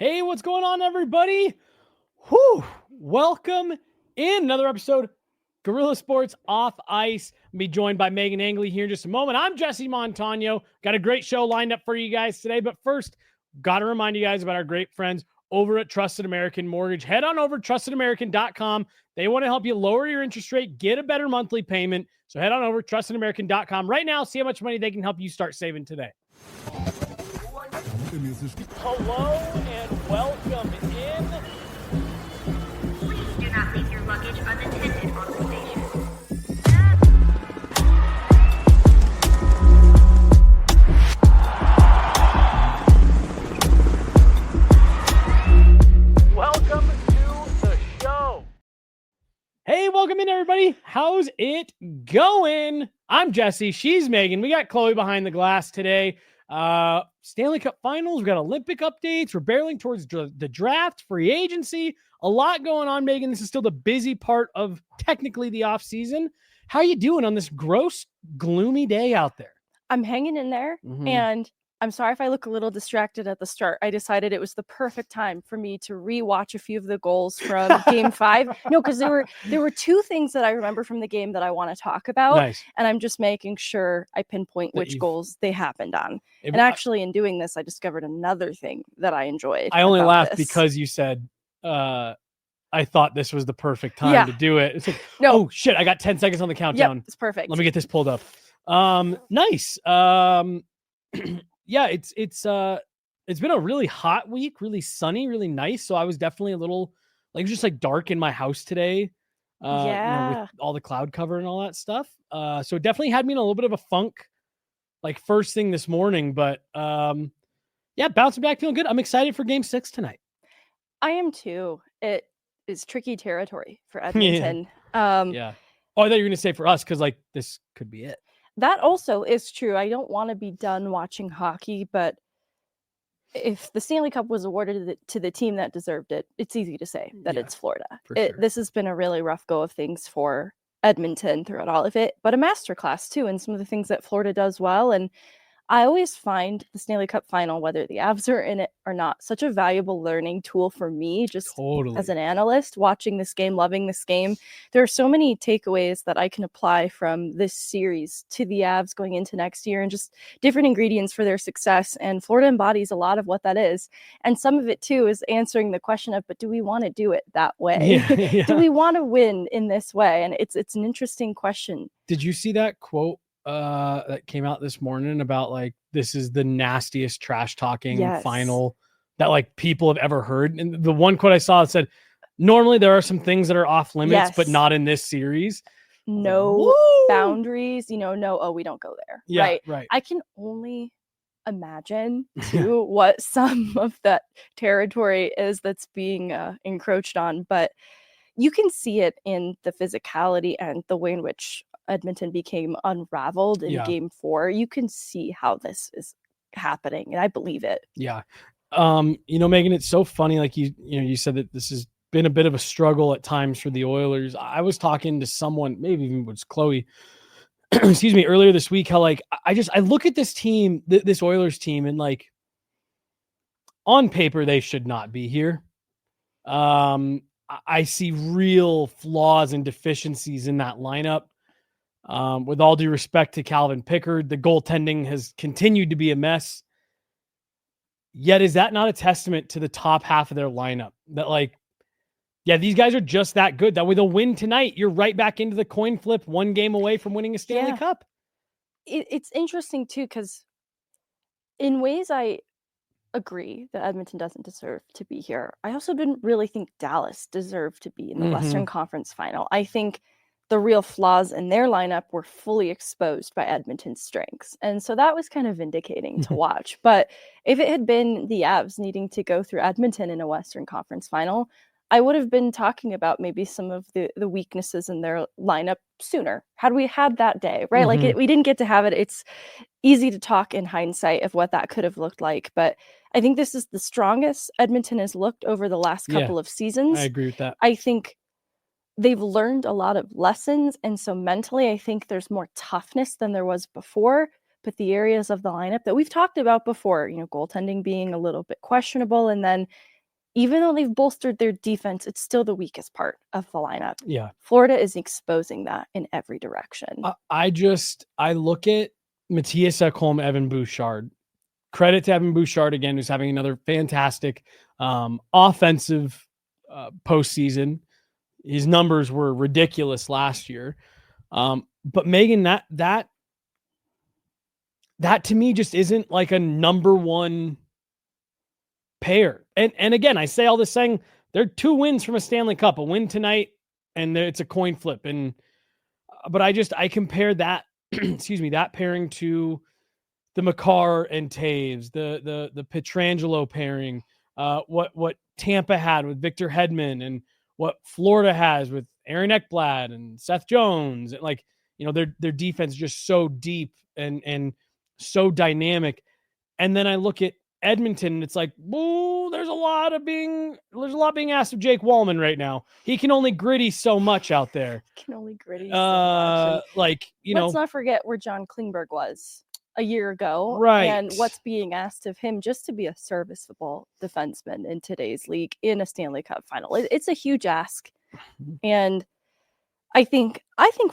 Hey, what's going on, everybody? Whew, welcome in another episode Gorilla Sports Off Ice. I'll be joined by Meghan Angley here in just a moment. I'm Jesse Montano. Got a great show lined up for you guys today, but first, got to remind you guys about our great friends over at Trusted American Mortgage. Head on over to trustedamerican.com. They want to help you lower your interest rate, get a better monthly payment. So head on over to trustedamerican.com right now. See how much money they can help you start saving today. Hello and welcome in. Please do not leave your luggage unattended on the station. Welcome to the show. Hey, welcome in, everybody. How's it going? I'm Jesse. She's Megan. We got Chloe behind the glass today. Stanley Cup Finals. We've got Olympic updates. We're barreling towards the draft, free agency. A lot going on, Megan. This is still the busy part of technically the off season. How are you doing on this gross, gloomy day out there? I'm hanging in there, and I'm sorry if I look a little distracted at the start. I decided it was the perfect time for me to rewatch a few of the goals from Game 5. No, because there were two things that I remember from the game that I want to talk about, Nice. and I'm just making sure I pinpoint which goals they happened on. And actually, in doing this, I discovered another thing that I enjoyed. I only laughed because you said, I thought this was the perfect time to do it. It's like, no. Oh shit, I got 10 seconds on the countdown. Yep, it's perfect. Let me get this pulled up. Nice. Yeah, it's been a really hot week, really sunny, really nice. So I was definitely a little just dark in my house today. With all the cloud cover and all that stuff. So it definitely had me in a little bit of a funk, first thing this morning. But bouncing back, feeling good. I'm excited for Game 6 tonight. I am too. It is tricky territory for Edmonton. Yeah. Oh, I thought you were going to say for us because this could be it. That also is true. I don't want to be done watching hockey, but if the Stanley Cup was awarded to the team that deserved it, it's easy to say that it's Florida. Sure. This has been a really rough go of things for Edmonton throughout all of it, but a masterclass too in some of the things that Florida does well. And I always find the Stanley Cup final, whether the Avs are in it or not, such a valuable learning tool for me, just as an analyst, watching this game, loving this game. There are so many takeaways that I can apply from this series to the Avs going into next year and just different ingredients for their success. And Florida embodies a lot of what that is. And some of it, too, is answering the question of, but do we want to do it that way? Yeah. Do we want to win in this way? And it's an interesting question. Did you see that quote that came out this morning about this is the nastiest trash talking final that people have ever heard? And the one quote I saw said, normally there are some things that are off limits, but not in this series. No boundaries, no, we don't go there. Yeah, right. I can only imagine too what some of that territory is that's being encroached on, but you can see it in the physicality and the way in which Edmonton became unraveled in Game 4. You can see how this is happening, and I believe it. Yeah. Megan, it's so funny. You said that this has been a bit of a struggle at times for the Oilers. I was talking to someone, maybe even it was Chloe, excuse me, earlier this week, how I look at this team, this Oilers team, and on paper, they should not be here. I see real flaws and deficiencies in that lineup. With all due respect to Calvin Pickard, the goaltending has continued to be a mess. Yet, is that not a testament to the top half of their lineup? That these guys are just that good. That with a win tonight, you're right back into the coin flip, one game away from winning a Stanley Cup. It's interesting too, because in ways I agree that Edmonton doesn't deserve to be here. I also didn't really think Dallas deserved to be in the Western Conference Final. I think the real flaws in their lineup were fully exposed by Edmonton's strengths. And so that was kind of vindicating to watch. But if it had been the Avs needing to go through Edmonton in a Western Conference Final, I would have been talking about maybe some of the weaknesses in their lineup sooner, had we had that day, right? We didn't get to have it. It's easy to talk in hindsight of what that could have looked like. But I think this is the strongest Edmonton has looked over the last couple of seasons. I agree with that. I think they've learned a lot of lessons. And so mentally, I think there's more toughness than there was before. But the areas of the lineup that we've talked about before, goaltending being a little bit questionable, and then even though they've bolstered their defense, it's still the weakest part of the lineup. Yeah. Florida is exposing that in every direction. I look at Matthias Ekholm, Evan Bouchard. Credit to Evan Bouchard again, who's having another fantastic offensive postseason. His numbers were ridiculous last year. But Megan, that to me just isn't like a number one pair. And again, I say all this saying they're 2 wins from a Stanley Cup, a win tonight, and it's a coin flip. But I compare that, that pairing to the Makar and Toews, the Pietrangelo pairing, what Tampa had with Victor Hedman, and what Florida has with Aaron Ekblad and Seth Jones. And like, their defense is just so deep and so dynamic. And then I look at Edmonton, and it's like, whoa, there's a lot being asked of Jake Wallman right now. He can only gritty so much out there. Let's not forget where John Klingberg was a year ago, right? And what's being asked of him just to be a serviceable defenseman in today's league in a Stanley Cup final. It's a huge ask, and I think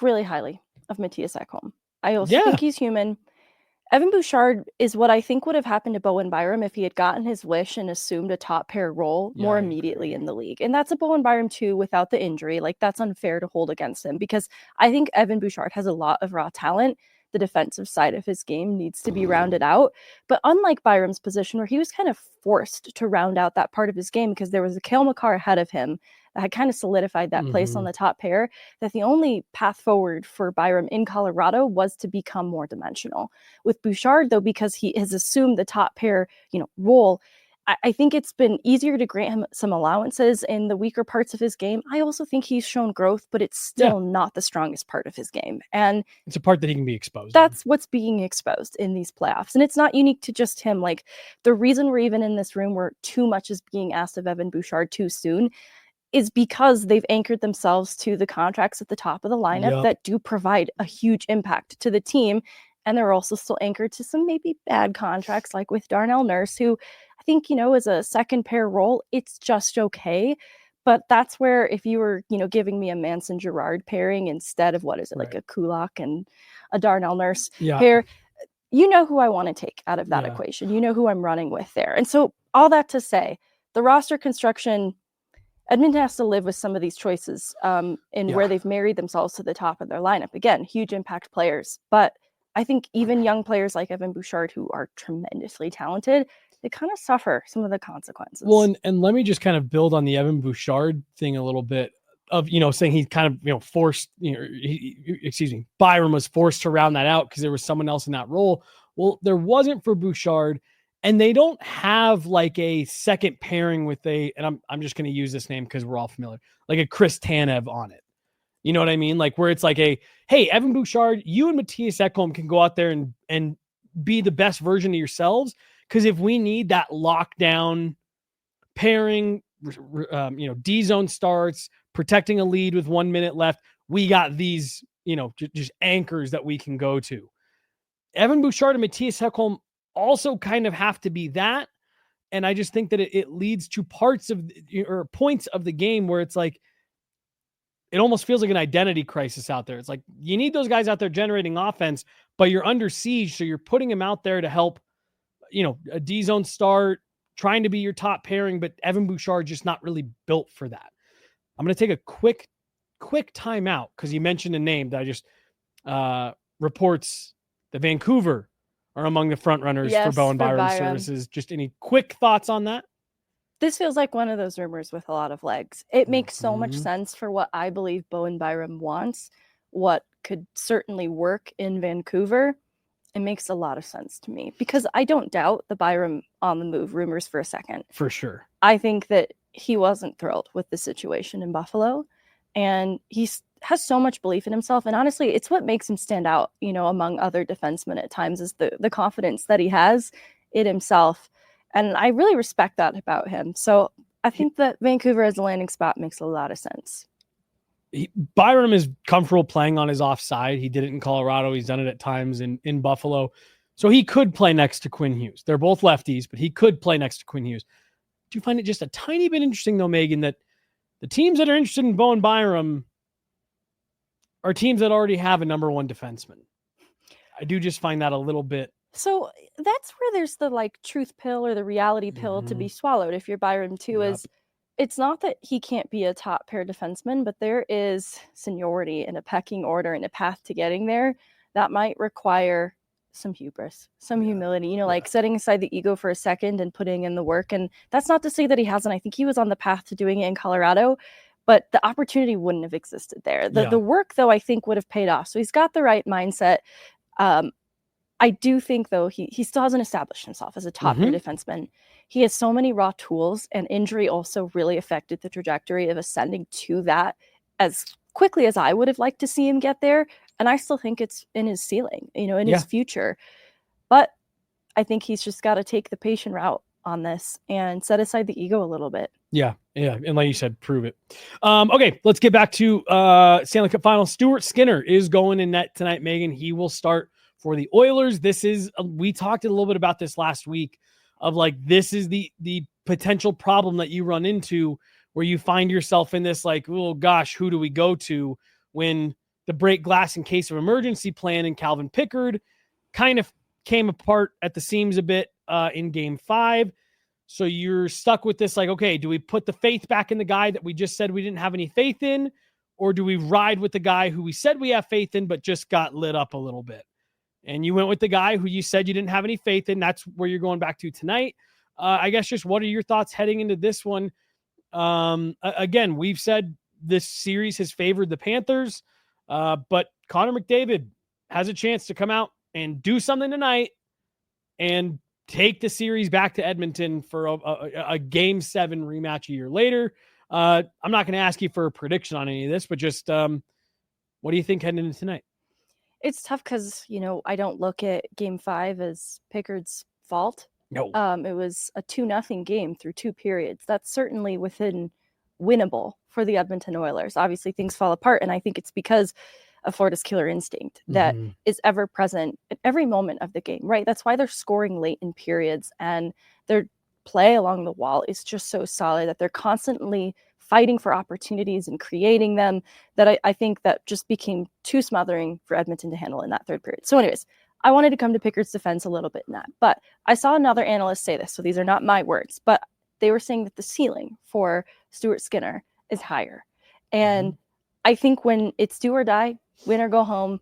really highly of Matthias Ekholm. I also think he's human. Evan Bouchard is what I think would have happened to Bowen Byram if he had gotten his wish and assumed a top pair role more immediately in the league. And that's a Bowen Byram too, without the injury. Like, that's unfair to hold against him, because I think Evan Bouchard has a lot of raw talent. The defensive side of his game needs to be rounded out. But unlike Byram's position, where he was kind of forced to round out that part of his game because there was a Cale Makar ahead of him that had kind of solidified that place on the top pair, that the only path forward for Byram in Colorado was to become more dimensional. With Bouchard, though, because he has assumed the top pair, role, I think it's been easier to grant him some allowances in the weaker parts of his game. I also think he's shown growth, but it's still not the strongest part of his game. And it's a part that he can be exposed. That's what's being exposed in these playoffs. And it's not unique to just him. Like, the reason we're even in this room where too much is being asked of Evan Bouchard too soon is because they've anchored themselves to the contracts at the top of the lineup that do provide a huge impact to the team. And they're also still anchored to some maybe bad contracts, like with Darnell Nurse, who I think, as a second pair role, it's just okay. But that's where, if you were, giving me a Manson Girard pairing instead of like a Kulak and a Darnell Nurse pair, who I want to take out of that equation. Who I'm running with there. And so all that to say, the roster construction, Edmonton has to live with some of these choices where they've married themselves to the top of their lineup. Again, huge impact players. But I think even young players like Evan Bouchard, who are tremendously talented, they kind of suffer some of the consequences. Well, and let me just kind of build on the Evan Bouchard thing a little bit of, saying he kind of, forced, Byram was forced to round that out because there was someone else in that role. Well, there wasn't for Bouchard, and they don't have like a second pairing with and I'm just going to use this name because we're all familiar, like a Chris Tanev on it. You know what I mean? Like, where it's like hey, Evan Bouchard, you and Matthias Ekholm can go out there and be the best version of yourselves. Because if we need that lockdown pairing, D-zone starts, protecting a lead with 1 minute left, we got these, just anchors that we can go to. Evan Bouchard and Matthias Ekholm also kind of have to be that. And I just think that it leads to points of the game where it's like, it almost feels like an identity crisis out there. It's like, you need those guys out there generating offense, but you're under siege. So you're putting them out there to help, a D-zone start, trying to be your top pairing, but Evan Bouchard just not really built for that. I'm going to take a quick timeout because you mentioned a name that I just reports that Vancouver are among the front runners for Bowen Byram services. Just any quick thoughts on that? This feels like one of those rumors with a lot of legs. It makes so much sense for what I believe Bowen Byram wants, what could certainly work in Vancouver. It makes a lot of sense to me because I don't doubt the Byram on the move rumors for a second. For sure. I think that he wasn't thrilled with the situation in Buffalo, and he has so much belief in himself. And honestly, it's what makes him stand out, among other defensemen at times, is the confidence that he has in himself. And I really respect that about him. So I think that Vancouver as a landing spot makes a lot of sense. Byram is comfortable playing on his offside. He did it in Colorado. He's done it at times in Buffalo. So he could play next to Quinn Hughes. They're both lefties, but he could play next to Quinn Hughes. do find it just a tiny bit interesting, though, Megan, that the teams that are interested in Bowen Byram are teams that already have a number one defenseman. I do just find that a little bit. So that's where there's the like truth pill or the reality pill to be swallowed. If you're Byram too, is it's not that he can't be a top pair defenseman, but there is seniority and a pecking order and a path to getting there that might require some hubris, some humility, like setting aside the ego for a second and putting in the work. And that's not to say that he hasn't. I think he was on the path to doing it in Colorado, but the opportunity wouldn't have existed there. The work, though, I think would have paid off. So he's got the right mindset. I do think, though, he still hasn't established himself as a top-tier defenseman. He has so many raw tools, and injury also really affected the trajectory of ascending to that as quickly as I would have liked to see him get there. And I still think it's in his ceiling, in his future. But I think he's just got to take the patient route on this and set aside the ego a little bit. Yeah. And like you said, prove it. Okay, let's get back to Stanley Cup Finals. Stuart Skinner is going in net tonight, Megan. He will start for the Oilers. We talked a little bit about this last week of like, this is the potential problem that you run into where you find yourself in this like, oh gosh, who do we go to when the break glass in case of emergency plan and Calvin Pickard kind of came apart at the seams a bit in game 5. So you're stuck with this, like, okay, do we put the faith back in the guy that we just said we didn't have any faith in? Or do we ride with the guy who we said we have faith in, but just got lit up a little bit? And you went with the guy who you said you didn't have any faith in. That's where you're going back to tonight. I guess just what are your thoughts heading into this one? Again, we've said this series has favored the Panthers, but Connor McDavid has a chance to come out and do something tonight and take the series back to Edmonton for a game 7 rematch a year later. I'm not going to ask you for a prediction on any of this, but just what do you think heading into tonight? It's tough because, I don't look at game 5 as Pickard's fault. No. It was a 2-0 game through 2 periods. That's certainly within winnable for the Edmonton Oilers. Obviously, things fall apart, and I think it's because of Florida's killer instinct that is ever present at every moment of the game, right? That's why they're scoring late in periods, and their play along the wall is just so solid that they're constantly fighting for opportunities and creating them that I think that just became too smothering for Edmonton to handle in that 3rd period. So anyways, I wanted to come to Pickard's defense a little bit in that, but I saw another analyst say this, so these are not my words, but they were saying that the ceiling for Stuart Skinner is higher. And I think when it's do or die, win or go home,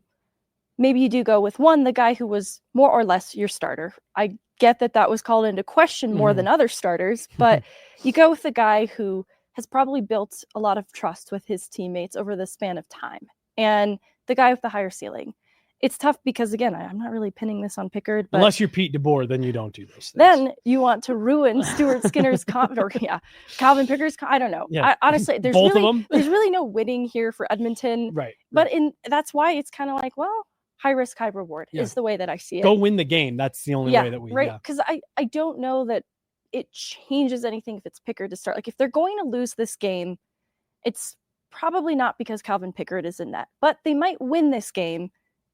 maybe you do go with the guy who was more or less your starter. I get that was called into question more than other starters, but you go with the guy who has probably built a lot of trust with his teammates over the span of time, and the guy with the higher ceiling. It's tough because, again, I'm not really pinning this on Pickard. But unless you're Pete DeBoer, then you don't do those things. Then you want to ruin Stuart Skinner's Calvin Pickard's. I don't know. Yeah. Honestly, there's really no winning here for Edmonton. Right. But that's why it's kind of like, well, high risk, high reward is the way that I see it. Go win the game. That's the only way that we. Right. Because I don't know that it changes anything if it's Pickard to start. Like if they're going to lose this game, it's probably not because Calvin Pickard is in net, but they might win this game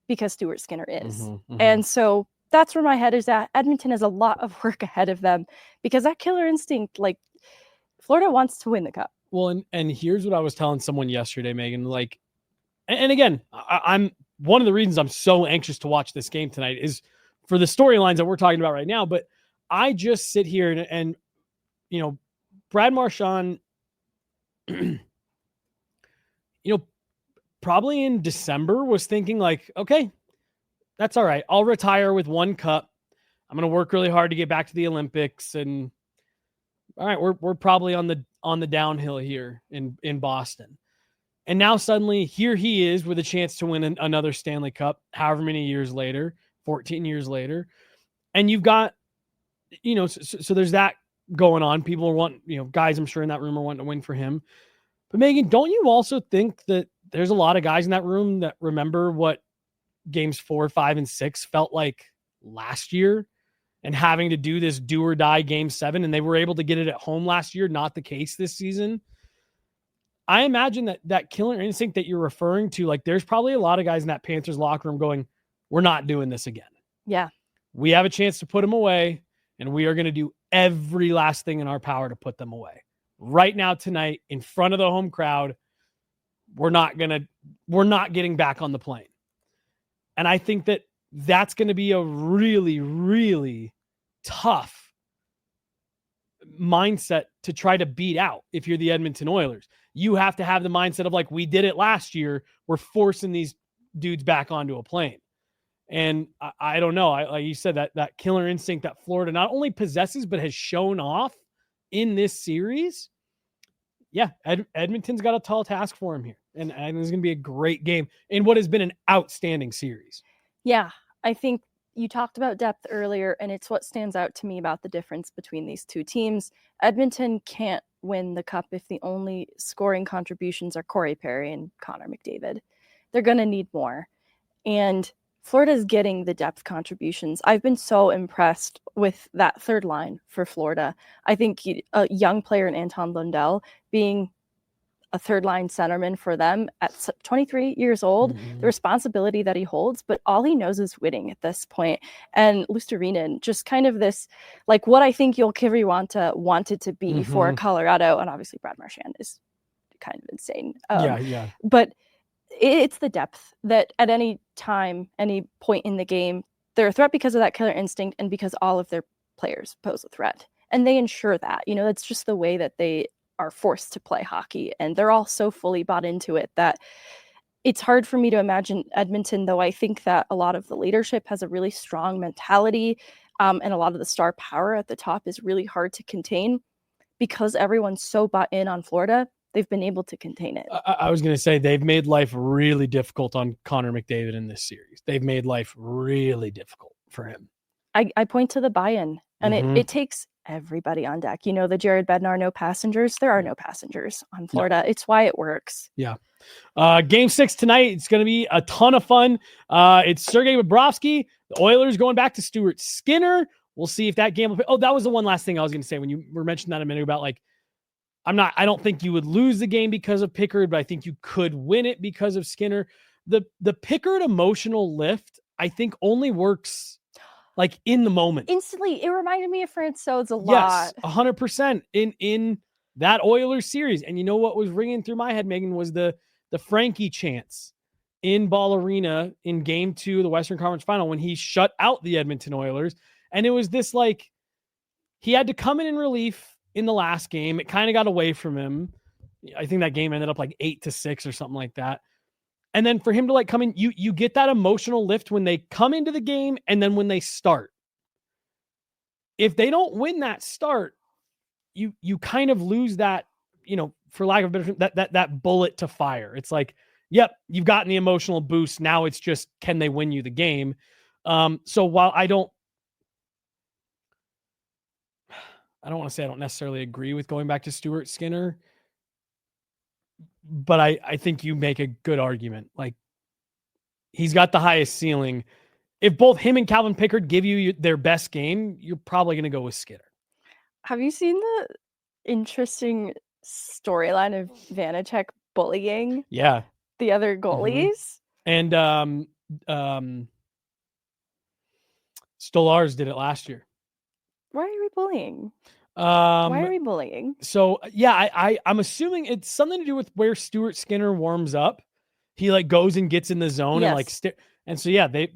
because Stuart Skinner is. And so that's where my head is at. Edmonton has a lot of work ahead of them because that killer instinct, like Florida wants to win the cup. Well, and here's what I was telling someone yesterday, Megan, like, and again, I'm one of the reasons I'm so anxious to watch this game tonight is for the storylines that we're talking about right now. But I just sit here and Brad Marchand, probably in December was thinking like, okay, that's all right. I'll retire with 1 cup. I'm going to work really hard to get back to the Olympics. And all right, we're probably on the downhill here in Boston. And now suddenly here he is with a chance to win another Stanley Cup, however many years later, 14 years later. And you've got, so there's that going on. People want, guys I'm sure in that room are wanting to win for him. But Megan, don't you also think that there's a lot of guys in that room that remember what games 4, 5, and 6 felt like last year and having to do this do or die game 7, and they were able to get it at home last year, not the case this season. I imagine that killer instinct that you're referring to, like there's probably a lot of guys in that Panthers locker room going, we're not doing this again. Yeah. We have a chance to put them away. and we are going to do every last thing in our power to put them away. Right now, tonight, in front of the home crowd, we're not getting back on the plane. And I think that that's going to be a really, really tough mindset to try to beat out if you're the Edmonton Oilers. You have to have the mindset of like, we did it last year. We're forcing these dudes back onto a plane. And I don't know. Like you said, that killer instinct that Florida not only possesses, but has shown off in this series. Yeah, Edmonton's got a tall task for him here. And I think it's going to be a great game in what has been an outstanding series. Yeah, I think you talked about depth earlier, and it's what stands out to me about the difference between these two teams. Edmonton can't win the cup if the only scoring contributions are Corey Perry and Connor McDavid. They're going to need more. And Florida's getting the depth contributions. I've been so impressed with that third line for Florida. I think a young player in Anton Lundell being a third line centerman for them at 23 years old, the responsibility that he holds, but all he knows is winning at this point. And Luostarinen, just kind of this, like what I think Joel Kiviranta wanted to be for Colorado. And obviously Brad Marchand is kind of insane. Yeah. But it's the depth that at any time, any point in the game, they're a threat because of that killer instinct and because all of their players pose a threat. And they ensure that, that's just the way that they are forced to play hockey. And they're all so fully bought into it that it's hard for me to imagine Edmonton, though I think that a lot of the leadership has a really strong mentality, and a lot of the star power at the top is really hard to contain. Because everyone's so bought in on Florida, they've been able to contain it. I was going to say they've made life really difficult on Connor McDavid in this series. They've made life really difficult for him. I point to the buy-in, and it takes everybody on deck. The Jared Bednar, no passengers. There are no passengers on Florida. No. It's why it works. Yeah. Game 6 tonight. It's going to be a ton of fun. It's Sergei Bobrovsky. The Oilers going back to Stuart Skinner. We'll see if that game will... Oh, that was the one last thing I was going to say when you were mentioning that a minute about like, I don't think you would lose the game because of Pickard, but I think you could win it because of Skinner. The Pickard emotional lift, I think only works like in the moment. Instantly. It reminded me of Francouz a lot. Yes, 100% in that Oilers series. And you know what was ringing through my head, Megan, was the Frankie chants in Ball Arena in Game 2 of the Western Conference Final when he shut out the Edmonton Oilers. And it was this like, he had to come in relief in the last game. It kind of got away from him. I think that game ended up like 8-6 or something like that. And then for him to like come in, you get that emotional lift when they come into the game and then when they start. If they don't win that start, you kind of lose that, for lack of a better, that bullet to fire. It's like, yep, you've gotten the emotional boost. Now it's just, can they win you the game? So while I don't want to say I don't necessarily agree with going back to Stuart Skinner, but I think you make a good argument. Like, he's got the highest ceiling. If both him and Calvin Pickard give you their best game, you're probably going to go with Skinner. Have you seen the interesting storyline of Vanacek bullying? Yeah. The other goalies? And Stolarz did it last year. Why are we bullying? Why are we bullying? So yeah, I'm assuming it's something to do with where Stuart Skinner warms up. He like goes and gets in the zone and like and so yeah, they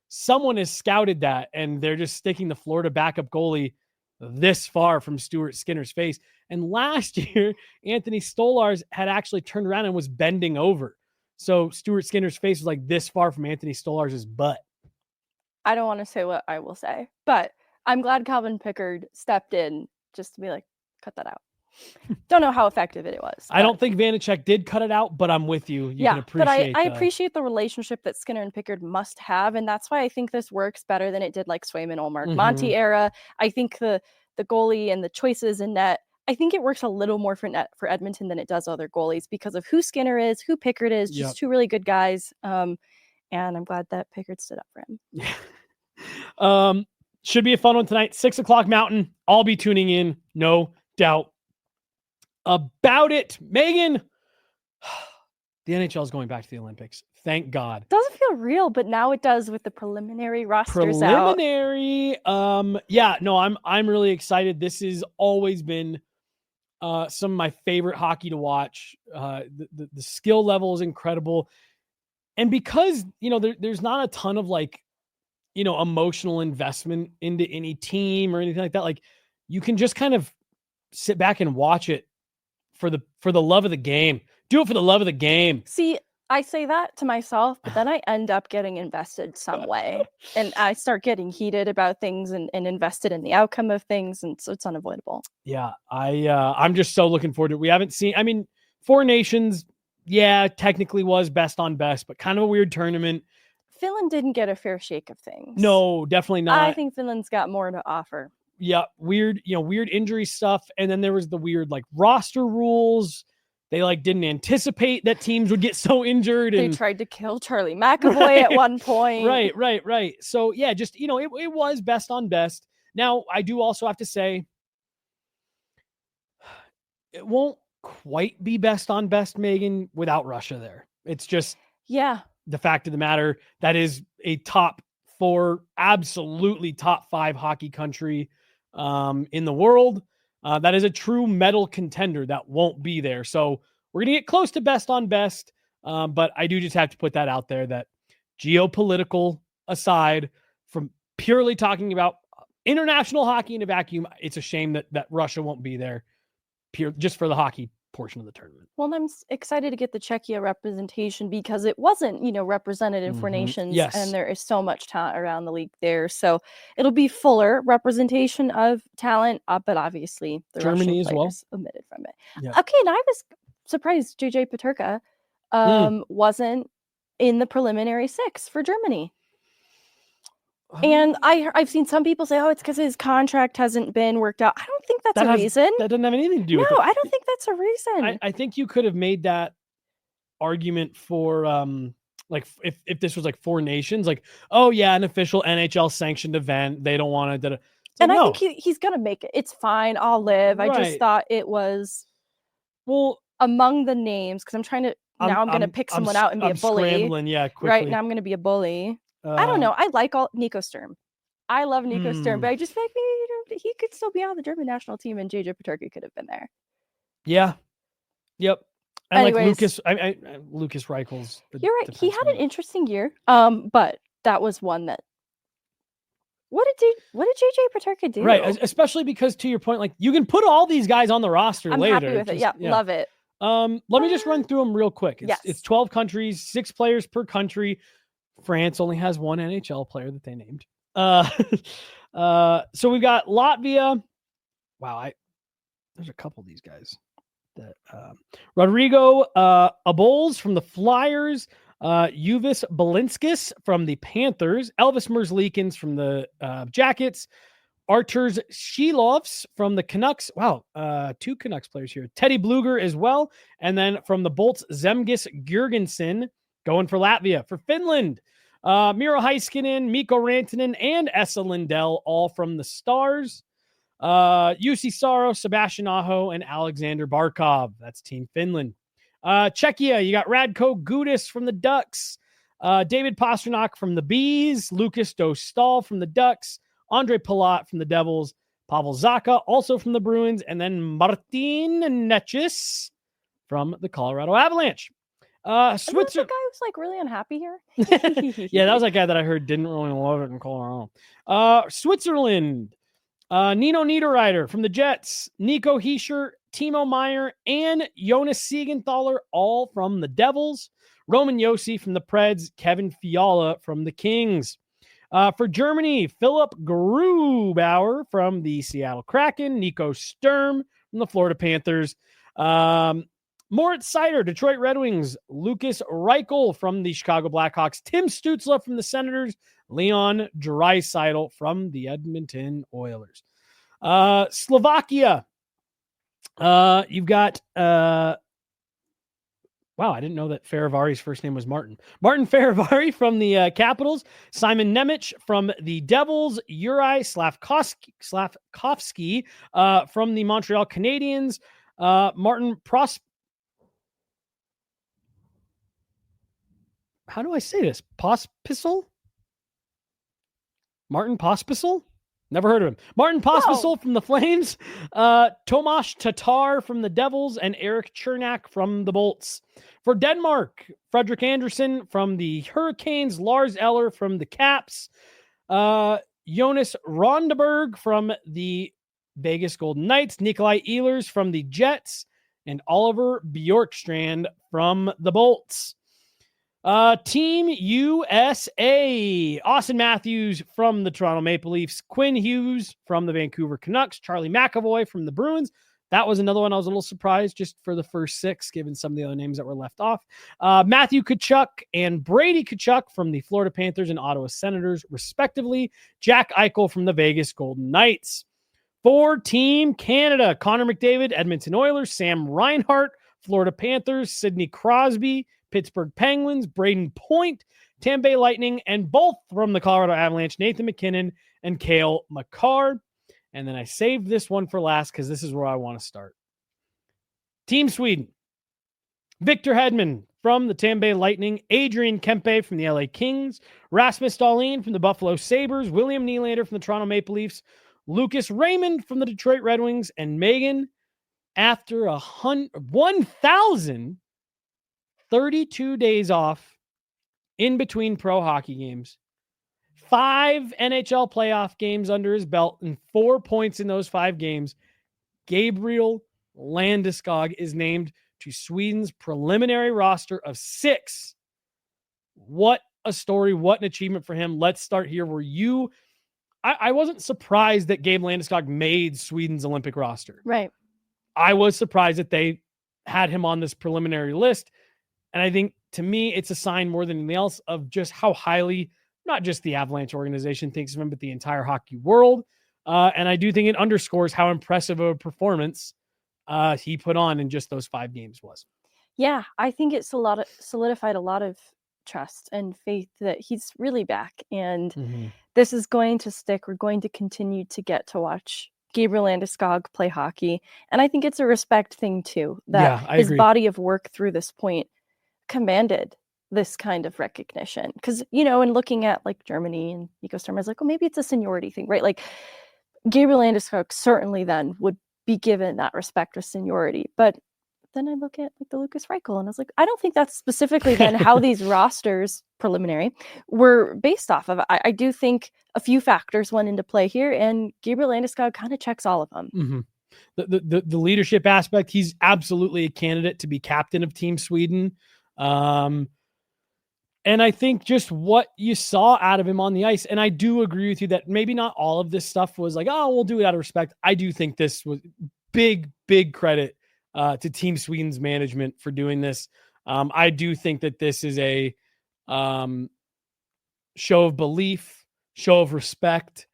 someone has scouted that and they're just sticking the Florida backup goalie this far from Stuart Skinner's face. And last year, Anthony Stolarz had actually turned around and was bending over. So Stuart Skinner's face was like this far from Anthony Stolarz's butt. I don't want to say what I will say, but I'm glad Calvin Pickard stepped in just to be like, cut that out. Don't know how effective it was. I don't think Vanacek did cut it out, but I'm with you. You can appreciate but I appreciate the relationship that Skinner and Pickard must have, and that's why I think this works better than it did like Swayman, Ullmark, Monty era. I think the goalie and the choices in net, I think it works a little more for Edmonton than it does other goalies because of who Skinner is, who Pickard is, just two really good guys. And I'm glad that Pickard stood up for him. Should be a fun one tonight. 6:00 Mountain. I'll be tuning in. No doubt about it. Megan, the NHL is going back to the Olympics. Thank God. Doesn't feel real, but now it does with the preliminary rosters out. Preliminary. Yeah, no, I'm really excited. This has always been some of my favorite hockey to watch. The skill level is incredible. And because, there's not a ton of emotional investment into any team or anything like that, like you can just kind of sit back and watch it for the love of the game. Do it for the love of the game. See, I say that to myself, but then I end up getting invested some way. And I start getting heated about things and invested in the outcome of things. And so it's unavoidable. Yeah, I'm just so looking forward to it. We haven't seen, Four Nations, yeah, technically was best on best, but kind of a weird tournament. Finland didn't get a fair shake of things. No, definitely not. I think Finland's got more to offer. Yeah, weird injury stuff. And then there was the weird roster rules. They didn't anticipate that teams would get so injured. They tried to kill Charlie McAvoy at one point. Right. So yeah, just, it was best on best. Now I do also have to say it won't quite be best on best, Megan, without Russia there. It's just, the fact of the matter, that is a top 4, absolutely top 5 hockey country in the world. That is a true medal contender that won't be there. So we're going to get close to best on best. But I do just have to put that out there that geopolitical aside from purely talking about international hockey in a vacuum, it's a shame that Russia won't be there just for the hockey portion of the tournament. Well, I'm excited to get the Czechia representation because it wasn't, represented in Four Nations. Yes. And there is so much talent around the league there. So it'll be fuller representation of talent, but obviously the Germany Russian as well omitted from it. Yeah. Okay, and I was surprised JJ Peterka wasn't in the preliminary 6 for Germany. And I've seen some people say, it's because his contract hasn't been worked out. I don't think that's a reason. That doesn't have anything to do with it. No, I don't think that's a reason. I think you could have made that argument for if this was Four Nations, an official NHL sanctioned event. They don't want to. And I think he's going to make it. It's fine. I'll live. I just thought it was among the names because I'm trying to. Now I'm going to pick someone out and be a bully. Scrambling, quickly. Right now I'm going to be a bully. I don't know. I like Nico Sturm. I love Nico Sturm, but I just feel like he could still be on the German national team, and JJ Peterka could have been there. Yeah. Yep. And Anyways, Lucas Reichel's. You're right. He had an interesting year. But that was one that. What did JJ Peterka do? Right, especially because to your point, you can put all these guys on the roster I'm later. happy with it. Yeah, love it. Let me just run through them real quick. It's 12 countries, 6 players per country. France only has 1 NHL player that they named. So we've got Latvia. Wow, there's a couple of these guys. That Rodrigo Abols from the Flyers, Uvis Belinskis from the Panthers, Elvis Merzlikins from the Jackets, Arturs Shilovs from the Canucks. Wow, 2 Canucks players here. Teddy Bluger as well. And then from the Bolts, Zemgus Girgensson going for Latvia. For Finland, Miro Heiskanen, Mikko Rantanen, and Esa Lindell, all from the Stars. Jussi Saro, Sebastian Aho, and Alexander Barkov. That's Team Finland. Czechia, you got Radko Gudas from the Ducks, David Pastrnak from the Bees, Lucas Dostal from the Ducks, Andre Palat from the Devils, Pavel Zacha also from the Bruins, and then Martin Necas from the Colorado Avalanche. Switzerland. The guy who's really unhappy here. Yeah, that was that guy that I heard didn't really love it in Colorado. Switzerland. Nino Niederreiter from the Jets, Nico Hischier, Timo Meyer, and Jonas Siegenthaler, all from the Devils. Roman Josi from the Preds, Kevin Fiala from the Kings. For Germany, Philipp Grubauer from the Seattle Kraken, Nico Sturm from the Florida Panthers. Moritz Seider, Detroit Red Wings, Lucas Reichel from the Chicago Blackhawks, Tim Stützle from the Senators, Leon Draisaitl from the Edmonton Oilers. Slovakia, you've got, wow, I didn't know that Fehervari's first name was Martin. Martin Fehervari from the Capitals, Simon Nemec from the Devils, Juraj Slavkovsky from the Montreal Canadiens, Martin how do I say this? Pospisil? Martin Pospisil? Never heard of him. Martin Pospisil from the Flames, Tomáš Tatar from the Devils, and Eric Chernak from the Bolts. For Denmark, Fredrik Andersen from the Hurricanes, Lars Eller from the Caps, Jonas Rondeberg from the Vegas Golden Knights, Nikolai Ehlers from the Jets, and Oliver Bjorkstrand from the Bolts. Team USA, Austin Matthews from the Toronto Maple Leafs, Quinn Hughes from the Vancouver Canucks, Charlie McAvoy from the Bruins. That was another one I was a little surprised just for the first six, given some of the other names that were left off. Matthew Tkachuk and Brady Tkachuk from the Florida Panthers and Ottawa Senators, respectively. Jack Eichel from the Vegas Golden Knights. For Team Canada, Connor McDavid, Edmonton Oilers, Sam Reinhart, Florida Panthers, Sidney Crosby, Pittsburgh Penguins, Braden Point, Tampa Bay Lightning, and both from the Colorado Avalanche, Nathan McKinnon and Cale Makar. And then I saved this one for last because this is where I want to start. Team Sweden, Victor Hedman from the Tampa Bay Lightning, Adrian Kempe from the LA Kings, Rasmus Dahlin from the Buffalo Sabres, William Nylander from the Toronto Maple Leafs, Lucas Raymond from the Detroit Red Wings, and Megan, after 1,032 days off in between pro hockey games, 5 NHL playoff games under his belt, and 4 points in those 5 games, Gabriel Landeskog is named to Sweden's preliminary roster of 6. What a story. What an achievement for him. Let's start here where I wasn't surprised that Gabe Landeskog made Sweden's Olympic roster. Right. I was surprised that they had him on this preliminary list. And I think, to me, it's a sign more than anything else of just how highly, not just the Avalanche organization thinks of him, but the entire hockey world. And I do think it underscores how impressive of a performance he put on in just those 5 games was. Yeah, I think it's solidified a lot of trust and faith that he's really back. And this is going to stick. We're going to continue to get to watch Gabriel Landeskog play hockey. And I think it's a respect thing, too, that his body of work through this point commanded this kind of recognition. Because, in looking at like Germany and Nico Sturm, I was like, oh, maybe it's a seniority thing, right? Like Gabriel Landeskog certainly then would be given that respect or seniority. But then I look at like the Lucas Reichel and I was like, I don't think that's specifically then how these rosters preliminary were based off of. I do think a few factors went into play here, and Gabriel Landeskog kind of checks all of them. The leadership aspect, he's absolutely a candidate to be captain of Team Sweden. And I think just what you saw out of him on the ice, and I do agree with you that maybe not all of this stuff was like, oh, we'll do it out of respect. I do think this was big credit to Team Sweden's management for doing this. I do think that this is a show of belief, show of respect.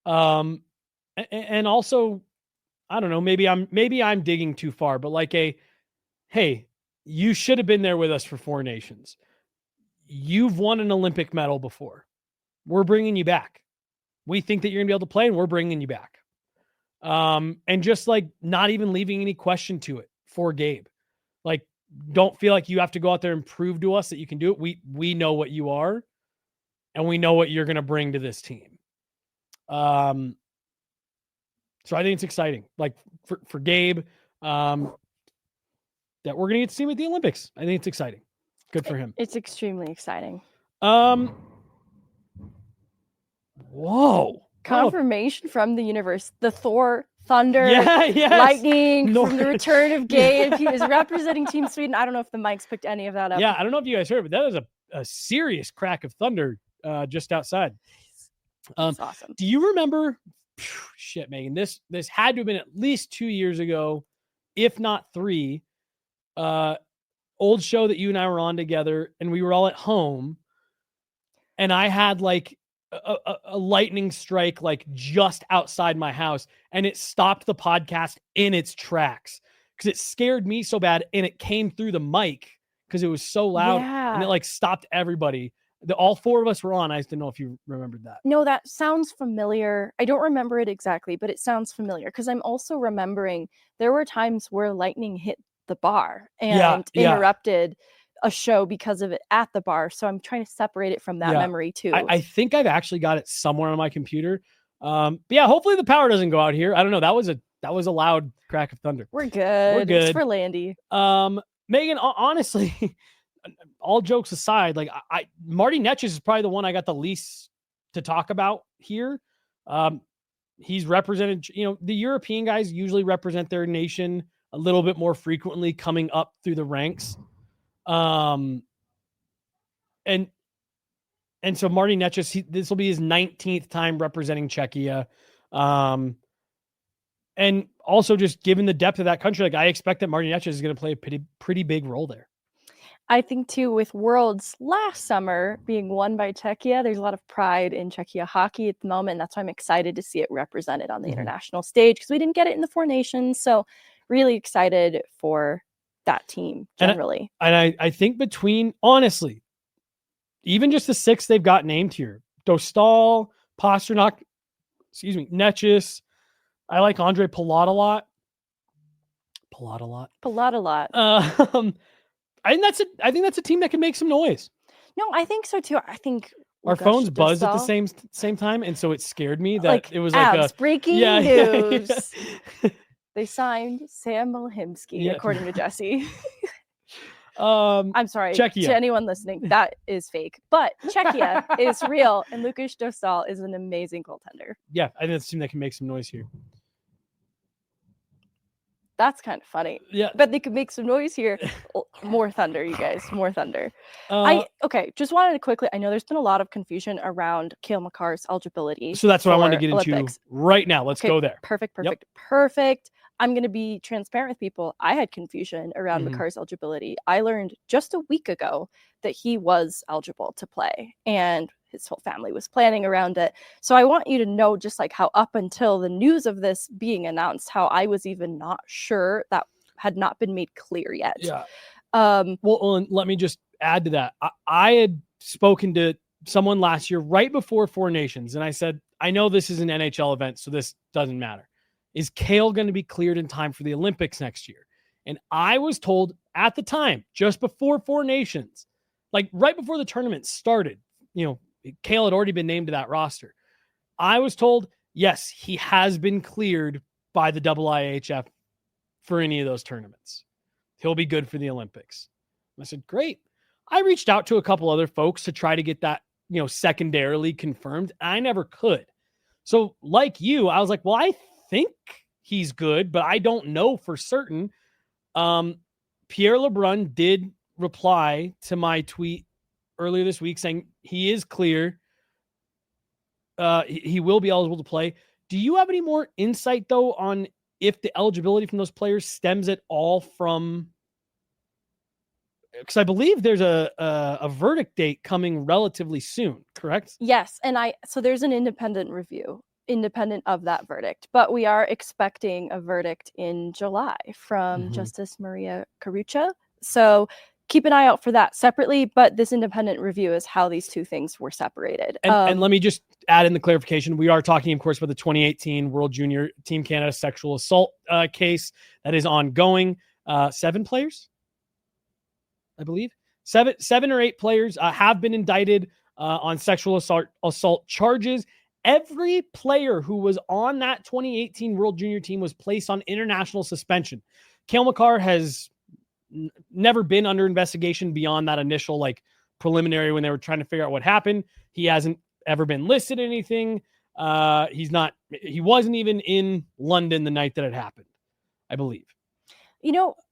And also, I don't know, maybe I'm digging too far, but like hey, you should have been there with us for 4 nations. You've won an Olympic medal before. We're bringing you back. We think that you're going to be able to play, and we're bringing you back. And just like not even leaving any question to it for Gabe. Like, don't feel like you have to go out there and prove to us that you can do it. We know what you are, and we know what you're going to bring to this team. So I think it's exciting, like for Gabe, that we're going to get to see him at the Olympics. I think it's exciting. Good for him. It's extremely exciting. Whoa. Confirmation from the universe. The Thor, Thunder, Lightning, from the return of Gabe. He is representing Team Sweden. I don't know if the mics picked any of that up. Yeah, I don't know if you guys heard, but that was a serious crack of thunder just outside. That's awesome. Do you remember? Shit, Megan. This had to have been at least 2 years ago, if not 3. Old show that you and I were on together, and we were all at home, and I had like a lightning strike like just outside my house, and it stopped the podcast in its tracks because it scared me so bad, and it came through the mic because it was so loud, and it like stopped everybody. All 4 of us were on. I just didn't know if you remembered that. No, that sounds familiar. I don't remember it exactly, but it sounds familiar because I'm also remembering there were times where lightning hit the bar and interrupted a show because of it at the bar. So I'm trying to separate it from that Yeah. memory too. I think I've actually got it somewhere on my computer. But yeah, hopefully the power doesn't go out here. I don't know. That was a loud crack of thunder. We're good. It's for Landy. Megan, honestly, all jokes aside, like Marty Netches is probably the one I got the least to talk about here. He's represented, the European guys usually represent their nation a little bit more frequently coming up through the ranks. And so Marty Netches, this will be his 19th time representing Czechia. And also just given the depth of that country, like I expect that Marty Netches is going to play a pretty big role there. I think too, with Worlds last summer being won by Czechia, there's a lot of pride in Czechia hockey at the moment. And that's why I'm excited to see it represented on the international stage, because we didn't get it in the Four Nations. So really excited for that team generally. And I think between, honestly, even just the 6 they've got named here, Dostal, Pasternak, Netches. I like Andre Palat a lot. I think that's a team that can make some noise. No, I think so too. I think our phones buzzed at the same time, and so it scared me that it was like breaking news. They signed Sam Malhimsky, according to Jesse. I'm sorry Czechia. to anyone listening. That is fake, but Czechia is real, and Lukáš Dostal is an amazing goaltender. Yeah, I think that's a team that can make some noise here. That's kind of funny. Yeah. But they could make some noise here. More thunder, you guys. More thunder. Just wanted to quickly, I know there's been a lot of confusion around Cale Makar's eligibility. So that's what I wanted to get into right now. Let's go there. Perfect. I'm going to be transparent with people. I had confusion around Makar's eligibility. I learned just a week ago that he was eligible to play, and his whole family was planning around it. So I want you to know, just like how up until the news of this being announced, how I was even not sure, that had not been made clear yet. Yeah. Well, and let me just add to that. I had spoken to someone last year right before Four Nations, and I said, I know this is an NHL event, so this doesn't matter. Is Cale going to be cleared in time for the Olympics next year? And I was told at the time, just before Four Nations, like right before the tournament started, Cale had already been named to that roster. I was told, yes, he has been cleared by the IIHF for any of those tournaments. He'll be good for the Olympics. I said, great. I reached out to a couple other folks to try to get that, secondarily confirmed. I never could. So like you, I was like, well, I think he's good, but I don't know for certain. Pierre LeBrun did reply to my tweet earlier this week saying he is clear. He will be eligible to play. Do you have any more insight though on if the eligibility from those players stems at all from, because I believe there's a verdict date coming relatively soon, correct? Yes. And so there's an independent review independent of that verdict, but we are expecting a verdict in July from Justice Maria Carucha. So keep an eye out for that separately, but this independent review is how these two things were separated. And let me just add in the clarification. We are talking, of course, about the 2018 World Junior Team Canada sexual assault case that is ongoing. 7 players, I believe. Seven or 8 players have been indicted on sexual assault charges. Every player who was on that 2018 World Junior team was placed on international suspension. Cale Makar has never been under investigation beyond that initial preliminary when they were trying to figure out what happened. He hasn't ever been listed in anything. He wasn't even in London the night that it happened, I believe.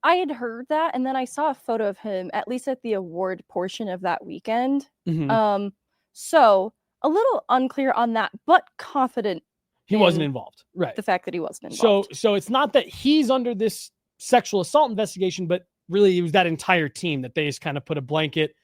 I had heard that, and then I saw a photo of him, at least at the award portion of that weekend. So a little unclear on that, but confident he wasn't involved. Right. The fact that he wasn't involved. So it's not that he's under this sexual assault investigation, but really it was that entire team that they just kind of put a blanket,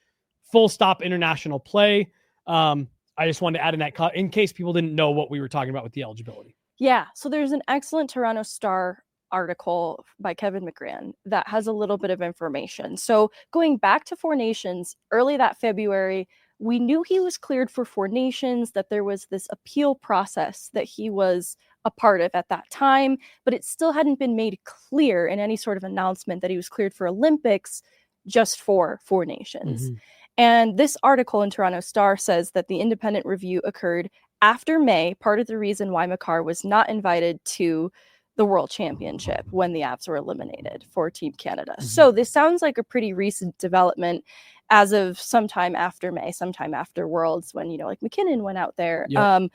full stop international play. I just wanted to add in that in case people didn't know what we were talking about with the eligibility. Yeah. So there's an excellent Toronto Star article by Kevin McGran that has a little bit of information. So going back to Four Nations, early that February, we knew he was cleared for Four Nations, that there was this appeal process that he was a part of at that time, but it still hadn't been made clear in any sort of announcement that he was cleared for Olympics just for Four Nations. Mhm. And this article in Toronto Star says that the independent review occurred after May, part of the reason why Makar was not invited to the World Championship when the Avs were eliminated for Team Canada. Mhm. So this sounds like a pretty recent development as of sometime after May, sometime after Worlds when, like McKinnon went out there. Yep.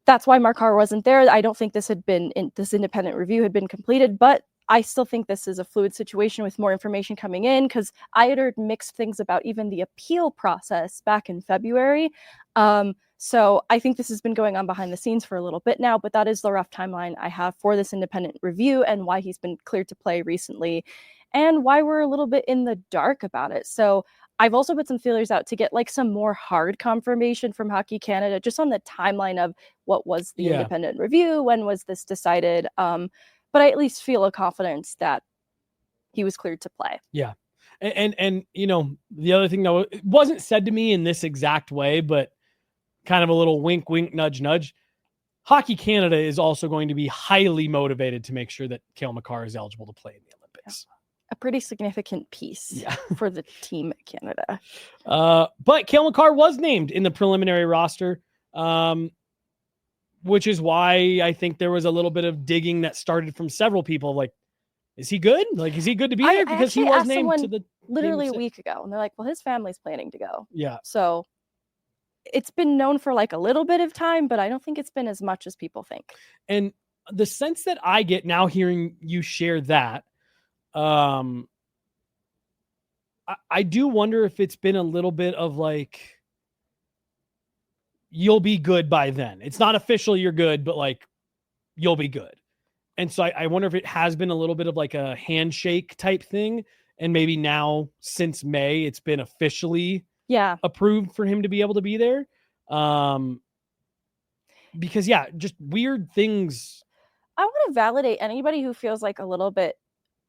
That's why Makar wasn't there. I don't think this independent review had been completed, but I still think this is a fluid situation with more information coming in, because I had heard mixed things about even the appeal process back in February. So I think this has been going on behind the scenes for a little bit now, but that is the rough timeline I have for this independent review and why he's been cleared to play recently and why we're a little bit in the dark about it. So I've also put some feelers out to get some more hard confirmation from Hockey Canada just on the timeline of what was the independent review, when was this decided. But I at least feel a confidence that he was cleared to play. Yeah. And the other thing, though, it wasn't said to me in this exact way, but kind of a little wink, wink, nudge, nudge. Hockey Canada is also going to be highly motivated to make sure that Cale Makar is eligible to play in the Olympics. A pretty significant piece for the Team Canada. But Cale Makar was named in the preliminary roster, which is why I think there was a little bit of digging that started from several people. Like, is he good? Like, is he good to be there? Because he was named to the literally a week ago, and they're like, well, his family's planning to go. Yeah. So it's been known for a little bit of time, but I don't think it's been as much as people think. And the sense that I get now hearing you share that, I do wonder if it's been a little bit of you'll be good by then. It's not official you're good, but you'll be good. And so I wonder if it has been a little bit of a handshake type thing. And maybe now since May, it's been officially approved for him to be able to be there. Because just weird things. I want to validate anybody who feels a little bit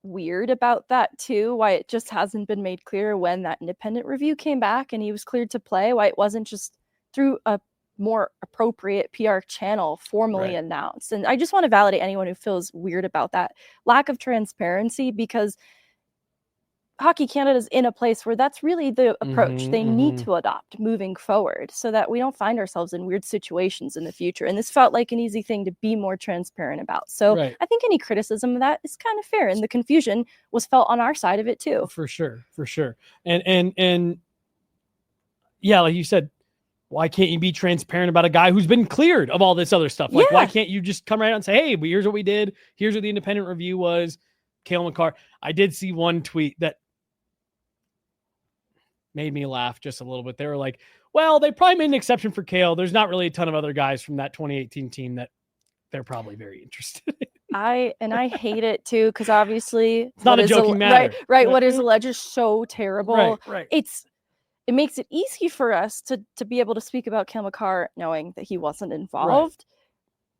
weird about that too, why it just hasn't been made clear when that independent review came back and he was cleared to play, why it wasn't just through a more appropriate PR channel formally announced. And I just want to validate anyone who feels weird about that lack of transparency, because Hockey Canada is in a place where that's really the approach they need to adopt moving forward, so that we don't find ourselves in weird situations in the future. And this felt like an easy thing to be more transparent about. So I think any criticism of that is kind of fair. And the confusion was felt on our side of it too. For sure. And yeah, like you said, why can't you be transparent about a guy who's been cleared of all this other stuff? Why can't you just come right out and say, hey, here's what we did. Here's what the independent review was. Cale Makar. I did see one tweet that made me laugh just a little bit. They were like, well, they probably made an exception for Cale. There's not really a ton of other guys from that 2018 team that they're probably very interested in. I hate it too, because obviously it's not a joking matter. Right. What is alleged is so terrible. Right. It makes it easy for us to be able to speak about Cale Makar knowing that he wasn't involved.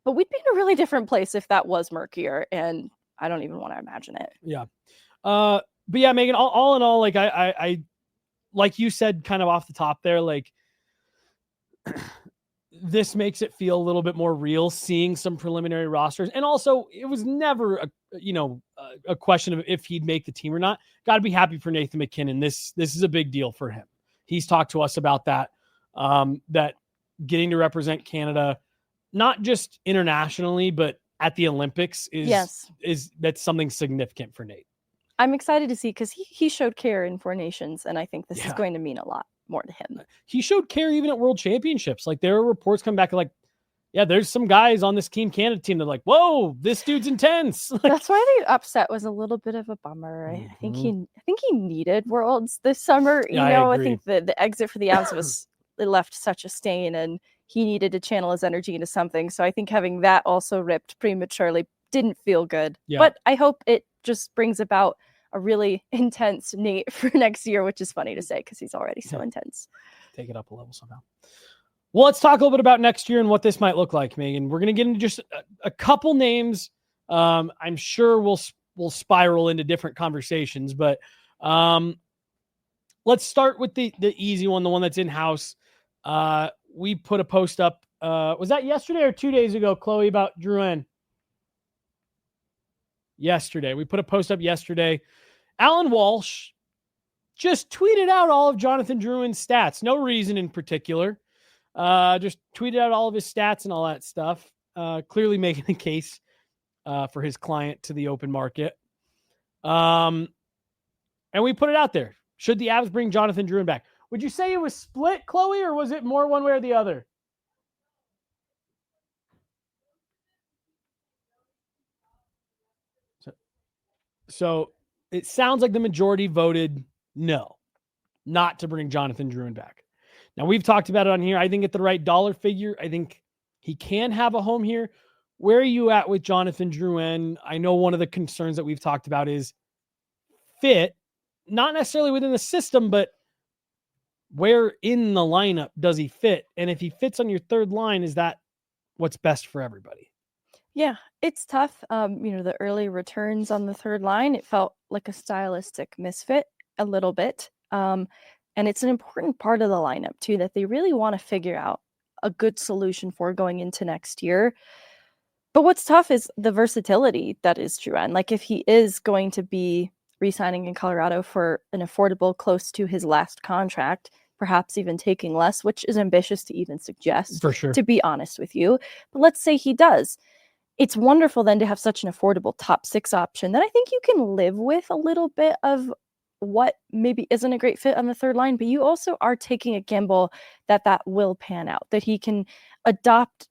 But we'd be in a really different place if that was murkier, and I don't even want to imagine it. Yeah. But yeah, Megan, all in all, I like you said, kind of off the top there, this makes it feel a little bit more real seeing some preliminary rosters. And also it was never a question of if he'd make the team or not. Got to be happy for Nathan McKinnon. This is a big deal for him. He's talked to us about that, that getting to represent Canada, not just internationally, but at the Olympics that's something significant for Nate. I'm excited to see, because he showed care in Four Nations, and I think this is going to mean a lot more to him. He showed care even at World Championships. There are reports coming back there's some guys on this Team Canada team that whoa, this dude's intense. That's why the upset was a little bit of a bummer. I think he needed Worlds this summer. I think the exit for the Avs it left such a stain, and he needed to channel his energy into something. So I think having that also ripped prematurely didn't feel good. Yeah. But I hope it just brings about a really intense Nate for next year, which is funny to say because he's already so intense. Take it up a level somehow. Well, let's talk a little bit about next year and what this might look like, Megan. We're going to get into just a couple names. I'm sure we'll spiral into different conversations, but let's start with the easy one, the one that's in-house. We put a post up. Was that yesterday or 2 days ago, Chloe, about Drouin? Yesterday. We put a post up yesterday. Alan Walsh just tweeted out all of Jonathan Drouin's stats. No reason in particular. Just tweeted out all of his stats and all that stuff. Clearly making a case for his client to the open market. And we put it out there. Should the Avs bring Jonathan Drouin back? Would you say it was split, Chloe, or was it more one way or the other? So it sounds like the majority voted no, not to bring Jonathan Drouin back. Now, we've talked about it on here. I think at the right dollar figure, I think he can have a home here. Where are you at with Jonathan Drouin? I know one of the concerns that we've talked about is fit, not necessarily within the system, but where in the lineup does he fit? And if he fits on your third line, is that what's best for everybody? Yeah, it's tough. The early returns on the third line, it felt like a stylistic misfit a little bit. And it's an important part of the lineup too, that they really want to figure out a good solution for going into next year. But what's tough is the versatility that is Drouin. Like if he is going to be re-signing in Colorado for an affordable close to his last contract, perhaps even taking less, which is ambitious to even suggest, for sure, to be honest with you. But let's say he does. It's wonderful then to have such an affordable top 6 option that I think you can live with a little bit of what maybe isn't a great fit on the third line, but you also are taking a gamble that will pan out, that he can adopt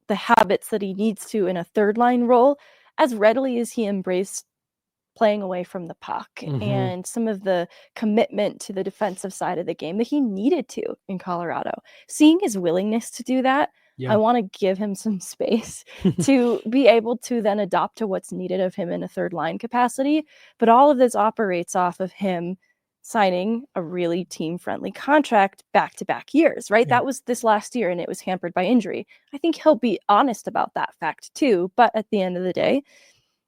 the habits that he needs to in a third line role as readily as he embraced playing away from the puck and some of the commitment to the defensive side of the game that he needed to in Colorado. Seeing his willingness to do that, I want to give him some space to be able to then adopt to what's needed of him in a third line capacity. But all of this operates off of him signing a really team-friendly contract back-to-back years, right? That was this last year, and it was hampered by injury. I think he'll be honest about that fact too. But at the end of the day,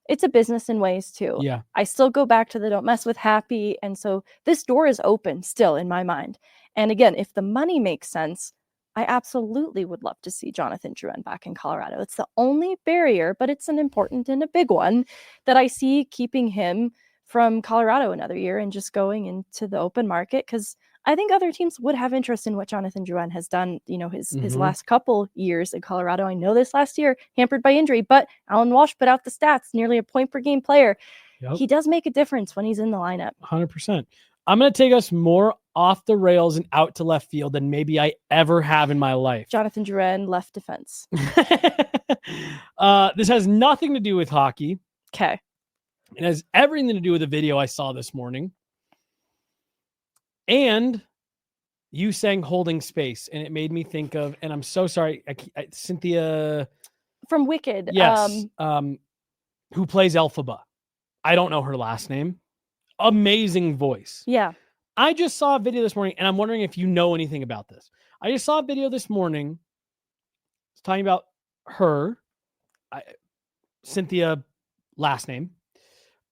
it's a business in ways too. Yeah. I still go back to the don't mess with happy. And so this door is open still in my mind. And again, if the money makes sense, I absolutely would love to see Jonathan Drouin back in Colorado. It's the only barrier, but it's an important and a big one that I see keeping him from Colorado another year and just going into the open market, because I think other teams would have interest in what Jonathan Drouin has done, his last couple years in Colorado. I know this last year, hampered by injury, but Alan Walsh put out the stats, nearly a point per game player. Yep. He does make a difference when he's in the lineup. 100%. I'm going to take us more off the rails and out to left field than maybe I ever have in my life. Jonathan Drouin, left defense. This has nothing to do with hockey. Okay. It has everything to do with a video I saw this morning. And you sang Holding Space, and it made me think of, and I'm so sorry, Cynthia. From Wicked. Yes. Who plays Elphaba. I don't know her last name. Amazing voice. Yeah. I just saw a video this morning, and I'm wondering if you know anything about this. I just saw a video this morning. It's talking about her, Cynthia, last name,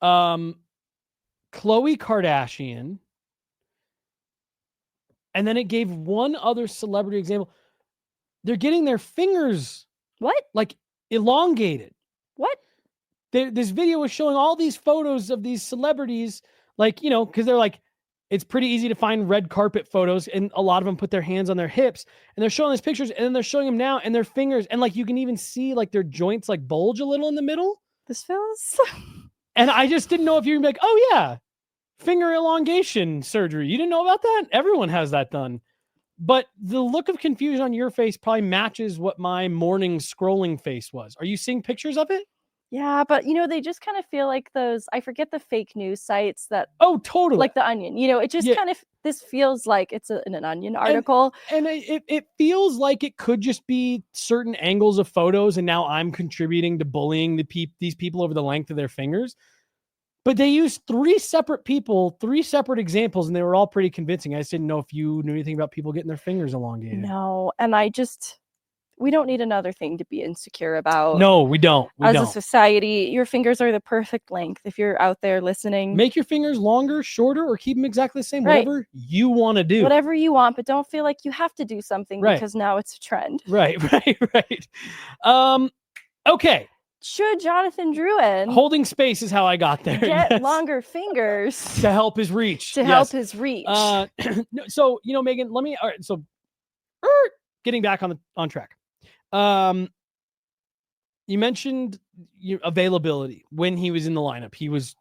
Khloe Kardashian, and then it gave one other celebrity example. They're getting their fingers like elongated. What? This video was showing all these photos of these celebrities, because they're like, it's pretty easy to find red carpet photos, and a lot of them put their hands on their hips, and they're showing these pictures, and then they're showing them now, and their fingers, and you can even see their joints bulge a little in the middle. This feels. And I just didn't know if you'd be like, oh yeah, finger elongation surgery. You didn't know about that? Everyone has that done. But the look of confusion on your face probably matches what my morning scrolling face was. Are you seeing pictures of it? Yeah, but they just kind of feel like those, I forget the fake news sites that. Oh, totally. Like The Onion, it just kind of, this feels like it's an Onion article. And it feels like it could just be certain angles of photos, and now I'm contributing to bullying these people over the length of their fingers. But they used 3 separate examples, and they were all pretty convincing. I just didn't know if you knew anything about people getting their fingers elongated. No, and we don't need another thing to be insecure about. No, we don't. As a society, your fingers are the perfect length. If you're out there listening, make your fingers longer, shorter, or keep them exactly the same. Right. Whatever you want to do. Whatever you want, but don't feel like you have to do something because now it's a trend. Right. Okay. should Jonathan Drouin Holding space is how I got there. get Yes. longer fingers to help his reach. to help his reach. So Megan, let me. All right, so getting back on track. You mentioned availability when he was in the lineup. He was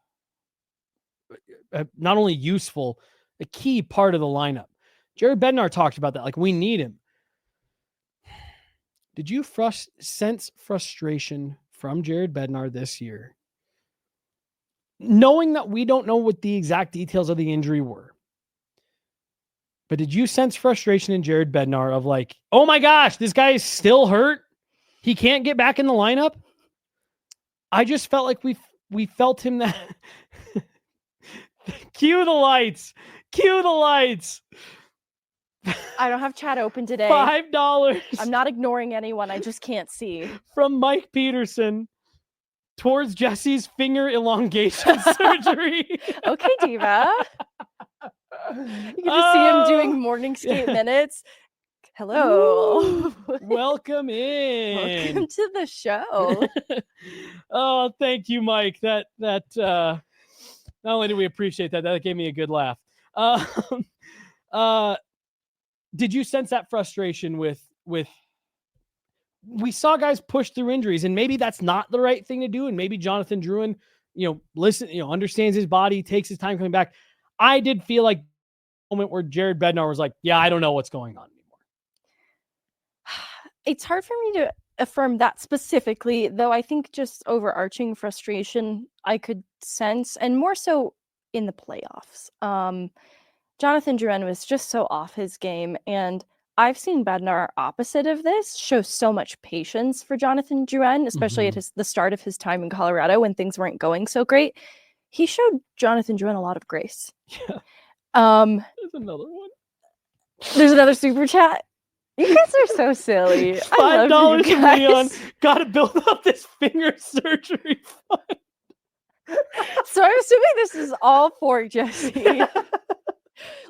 not only useful, a key part of the lineup. Jared Bednar talked about that. Like, we need him. Did you sense frustration from Jared Bednar this year, knowing that we don't know what the exact details of the injury were? But did you sense frustration in Jared Bednar of like, oh my gosh, this guy is still hurt? He can't get back in the lineup? I just felt like we felt him that. Cue the lights. Cue the lights. I don't have chat open today. $5. I'm not ignoring anyone. I just can't see. From Mike Peterson towards Jesse's finger elongation surgery. Okay, Diva. You can just see him doing morning skate minutes. Hello. Ooh, welcome in. Welcome to the show. Oh, thank you, Mike. That not only do we appreciate that gave me a good laugh. Did you sense that frustration with we saw guys push through injuries, and maybe that's not the right thing to do, and maybe Jonathan Drouin, understands his body, takes his time coming back. I did feel like the moment where Jared Bednar was like, yeah, I don't know what's going on anymore. It's hard for me to affirm that specifically, though. I think just overarching frustration I could sense, and more so in the playoffs. Jonathan Drouin was just so off his game, and I've seen Bednar opposite of this show so much patience for Jonathan Drouin, especially at the start of his time in Colorado when things weren't going so great. He showed Jonathan Drouin a lot of grace. Yeah. There's another one. There's another super chat. You guys are so silly. $5 to Leon. Gotta build up this finger surgery fund. So I'm assuming this is all for Jesse.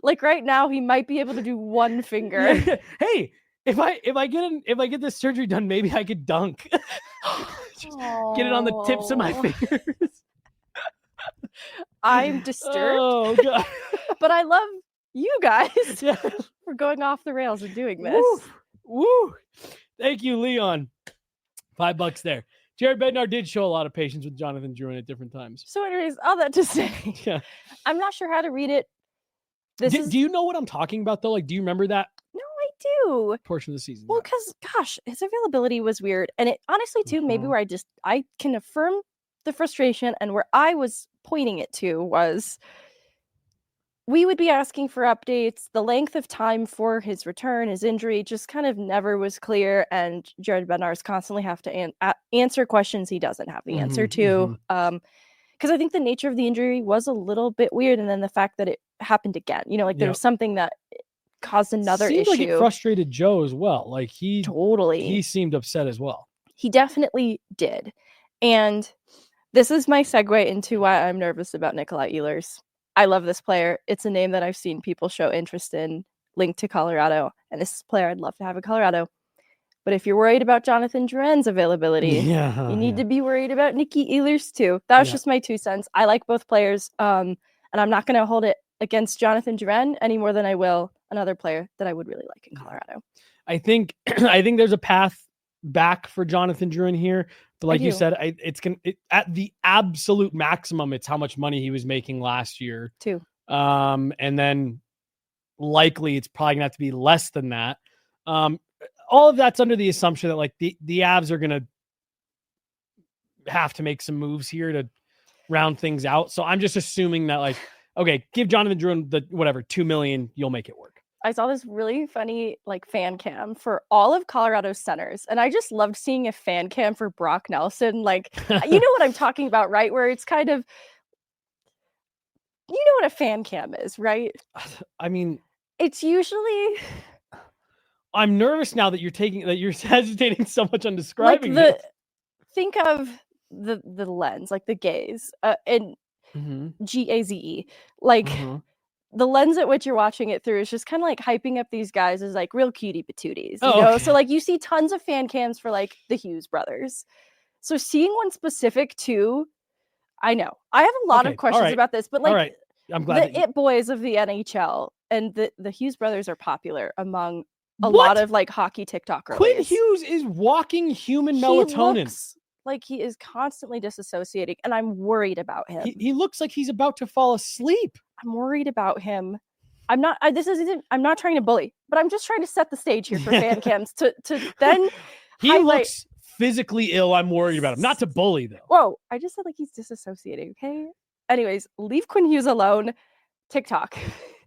Like right now, he might be able to do one finger. Yeah. Hey, if I get this surgery done, maybe I could dunk. Get it on the tips of my fingers. I'm disturbed. Oh God. But I love you guys Yeah. for going off the rails and doing this. Woo. Thank you, Leon. $5 there. Jared Bednar did show a lot of patience with Jonathan Drouin at different times. So anyways, all that to say, Yeah. I'm not sure how to read it. Do you know what I'm talking about, though? Like, do you remember that No, I do. portion of the season? Well, because, gosh, his availability was weird. And it honestly, too, maybe where I can affirm the frustration, and where I was pointing it to was we would be asking for updates. The length of time for his return, his injury, just kind of never was clear. And Jared Bednar's constantly have to answer questions he doesn't have the answer to. Because I think the nature of the injury was a little bit weird. And then the fact that it happened again, there was something that caused another issue. Like it frustrated Joe as well. Like he seemed upset as well. He definitely did. And this is my segue into why I'm nervous about Nikolai Ehlers. I love this player. It's a name that I've seen people show interest in, linked to Colorado. And this is a player I'd love to have in Colorado. But if you're worried about Jonathan Drouin's availability, you need to be worried about Nikki Ehlers too. That was just my 2 cents. I like both players. And I'm not going to hold it against Jonathan Drouin any more than I will another player that I would really like in Colorado. I think there's a path back for Jonathan Drouin here. But like you said, at the absolute maximum, it's how much money he was making last year too. And then likely it's probably gonna have to be less than that. All of that's under the assumption that like the Avs are gonna have to make some moves here to round things out. So I'm just assuming that like, okay, give Jonathan Drouin the whatever $2 million, you'll make it work. I saw this really funny like fan cam for all of Colorado's centers, and I just loved seeing a fan cam for Brock Nelson. Like, you know what I'm talking about, right? Where it's kind of, you know what a fan cam is, right? I mean, it's usually. I'm nervous now that you're hesitating so much on describing it. Think of the lens, like the gaze, and GAZE, like. The lens at which you're watching it through is just kind of like hyping up these guys as like real cutie patooties, you know? Okay. So like you see tons of fan cams for like the Hughes brothers. So seeing one specific to, I know I have a lot Okay, of questions alright, about this, but like alright. I'm glad the it boys of the NHL and the Hughes brothers are popular among a What? lot of like hockey TikTok Quinn girlies. Hughes is walking human He melatonin. looks like he is constantly disassociating, and I'm worried about him. He looks like he's about to fall asleep. I'm worried about him. I'm not trying to bully, but I'm just trying to set the stage here for fan cams to then He highlight. looks physically ill. I'm worried about him. Not to bully, though. Whoa, I just said like he's disassociating, okay? Anyways, leave Quinn Hughes alone. TikTok.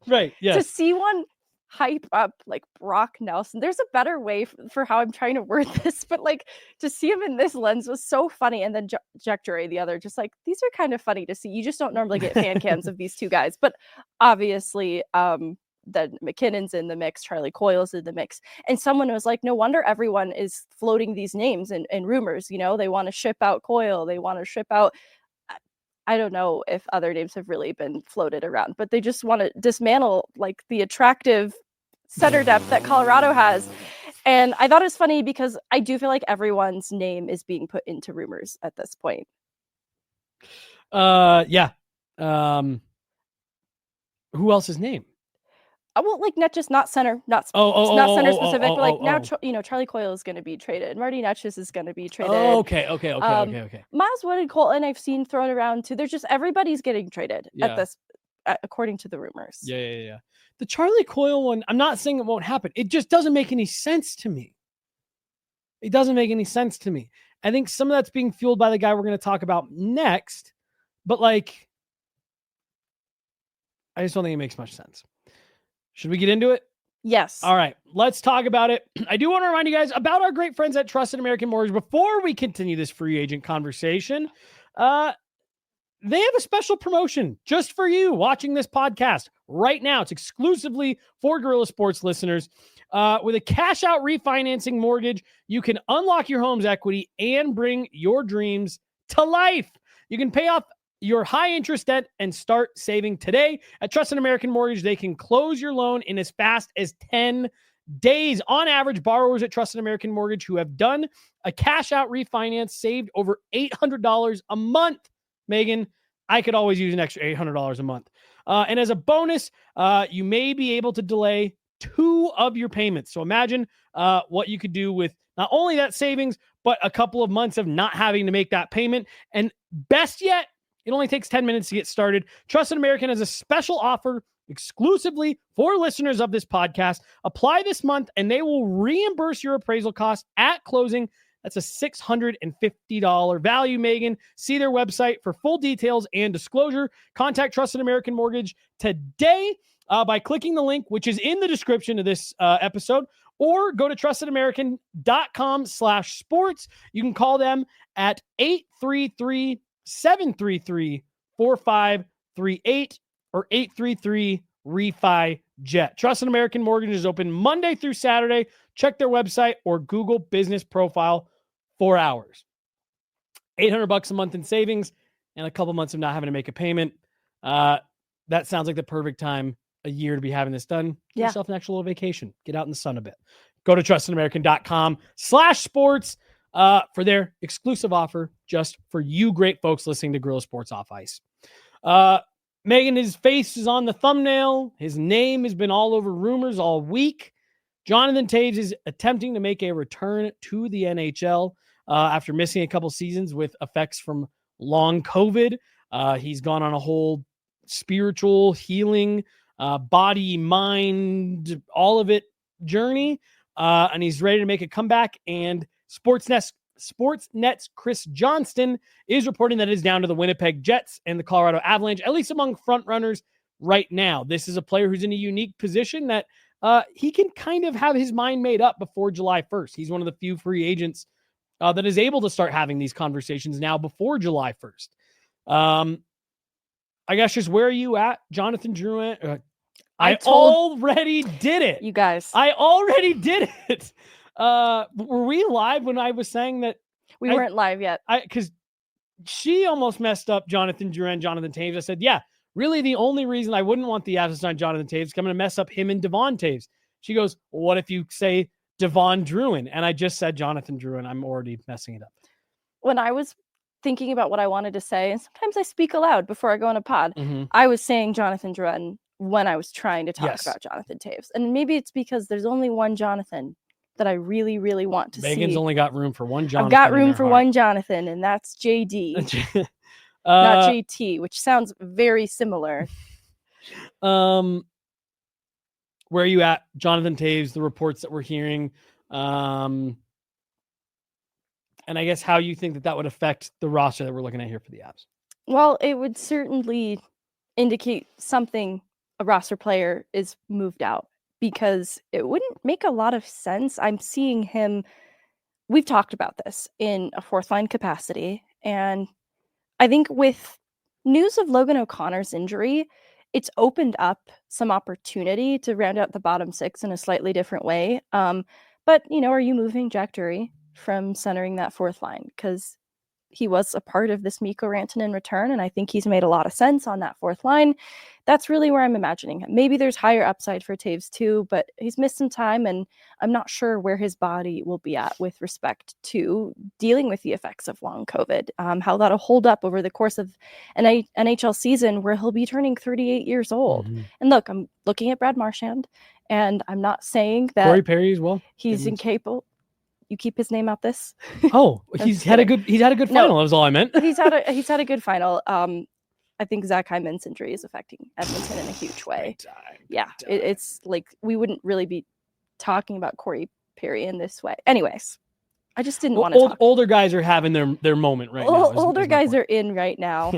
Right, yes. To see one hype up like Brock Nelson. There's a better way for how I'm trying to word this, but like to see him in this lens was so funny. And then Jack Drury, the other, just like, these are kind of funny to see. You just don't normally get fan cams of these two guys. But obviously, then McKinnon's in the mix, Charlie Coyle's in the mix. And someone was like, no wonder everyone is floating these names and rumors. You know, they want to ship out Coyle, they want to ship out. I don't know if other names have really been floated around, but they just want to dismantle like the attractive center depth that Colorado has. And I thought it was funny because I do feel like everyone's name is being put into rumors at this point. Yeah. Who else's name? Well, like not center, not center specific. But like now, you know, Charlie Coyle is going to be traded. Marty Netchis is going to be traded. Okay. Miles Wood and Colton I've seen thrown around too. There's just everybody's getting traded at this, according to the rumors. Yeah. The Charlie Coyle one, I'm not saying it won't happen. It just doesn't make any sense to me. It doesn't make any sense to me. I think some of that's being fueled by the guy we're going to talk about next, but like, I just don't think it makes much sense. Should we get into it? Yes. All right, let's talk about it. I do want to remind you guys about our great friends at Trusted American Mortgage. Before we continue this free agent conversation, they have a special promotion just for you watching this podcast right now. It's exclusively for Guerrilla Sports listeners. With a cash out refinancing mortgage, you can unlock your home's equity and bring your dreams to life. You can pay off your high interest debt and start saving today. At Trusted American Mortgage, they can close your loan in as fast as 10 days. On average, borrowers at Trusted American Mortgage who have done a cash out refinance saved over $800 a month. Megan, I could always use an extra $800 a month. And as a bonus, you may be able to delay 2 of your payments. So imagine what you could do with not only that savings, but a couple of months of not having to make that payment. And best yet, it only takes 10 minutes to get started. Trusted American has a special offer exclusively for listeners of this podcast. Apply this month and they will reimburse your appraisal costs at closing. That's a $650 value, Megan. See their website for full details and disclosure. Contact Trusted American Mortgage today by clicking the link, which is in the description of this episode, or go to trustedamerican.com/sports. You can call them at 833-733-4538 or 833-REFI-JET. Trusted American Mortgage is open Monday through Saturday. Check their website or Google business profile for hours. $800 a month in savings and a couple months of not having to make a payment. That sounds like the perfect time a year to be having this done. Give yourself an extra little vacation. Get out in the sun a bit. Go to trustedamerican.com/sports for their exclusive offer just for you great folks listening to Guerrilla Sports Off Ice. Megan, his face is on the thumbnail. His name has been all over rumors all week. Jonathan Toews is attempting to make a return to the NHL after missing a couple seasons with effects from long COVID. He's gone on a whole spiritual healing, body, mind, all of it journey. And he's ready to make a comeback. And Sportsnet's Chris Johnston is reporting that it is down to the Winnipeg Jets and the Colorado Avalanche, at least among front runners right now. This is a player who's in a unique position that he can kind of have his mind made up before July 1st. He's one of the few free agents that is able to start having these conversations now before July 1st. I guess just where are you at, Jonathan Drouin? I already did it. You guys. I already did it. Were we live when I was saying that? We weren't live yet. Because she almost messed up Jonathan Drouin, Jonathan Toews. I said, yeah, really the only reason I wouldn't want the Avs to sign Jonathan Toews is I'm going to mess up him and Devon Toews. She goes, what if you say Devon Drouin? And I just said Jonathan Drouin. I'm already messing it up. when I was thinking about what I wanted to say, and sometimes I speak aloud before I go on a pod, Mhm. I was saying Jonathan Drouin when I was trying to talk Yes. about Jonathan Toews. And maybe it's because there's only one Jonathan that I really, really want to Megan's see. only got room for one Jonathan. I've got room in her for heart. one Jonathan, and that's JD, not JT, which sounds very similar. Where are you at, Jonathan Toews? The reports that we're hearing, and I guess how you think that would affect the roster that we're looking at here for the Avs. Well, it would certainly indicate something a roster player is moved out, because it wouldn't make a lot of sense. I'm seeing him, we've talked about this, in a fourth line capacity, and I think with news of Logan O'Connor's injury, it's opened up some opportunity to round out the bottom six in a slightly different way. But, are you moving Jack Drury from centering that fourth line? Because he was a part of this Mikko Rantanen return, and I think he's made a lot of sense on that fourth line. That's really where I'm imagining him. Maybe there's higher upside for Toews too, but he's missed some time, and I'm not sure where his body will be at with respect to dealing with the effects of long COVID, how that'll hold up over the course of an NHL season where he'll be turning 38 years old. Mm-hmm. And look, I'm looking at Brad Marchand, and I'm not saying that Corey Perry as well. He's incapable. You keep his name out this. Oh, he's had a good final. No, that was all I meant. he's had a good final. I think Zach Hyman's injury is affecting Edmonton in a huge way. It's like we wouldn't really be talking about Corey Perry in this way. Anyways, I just didn't want to talk. Older guys are having their moment right now. Older guys are in right now.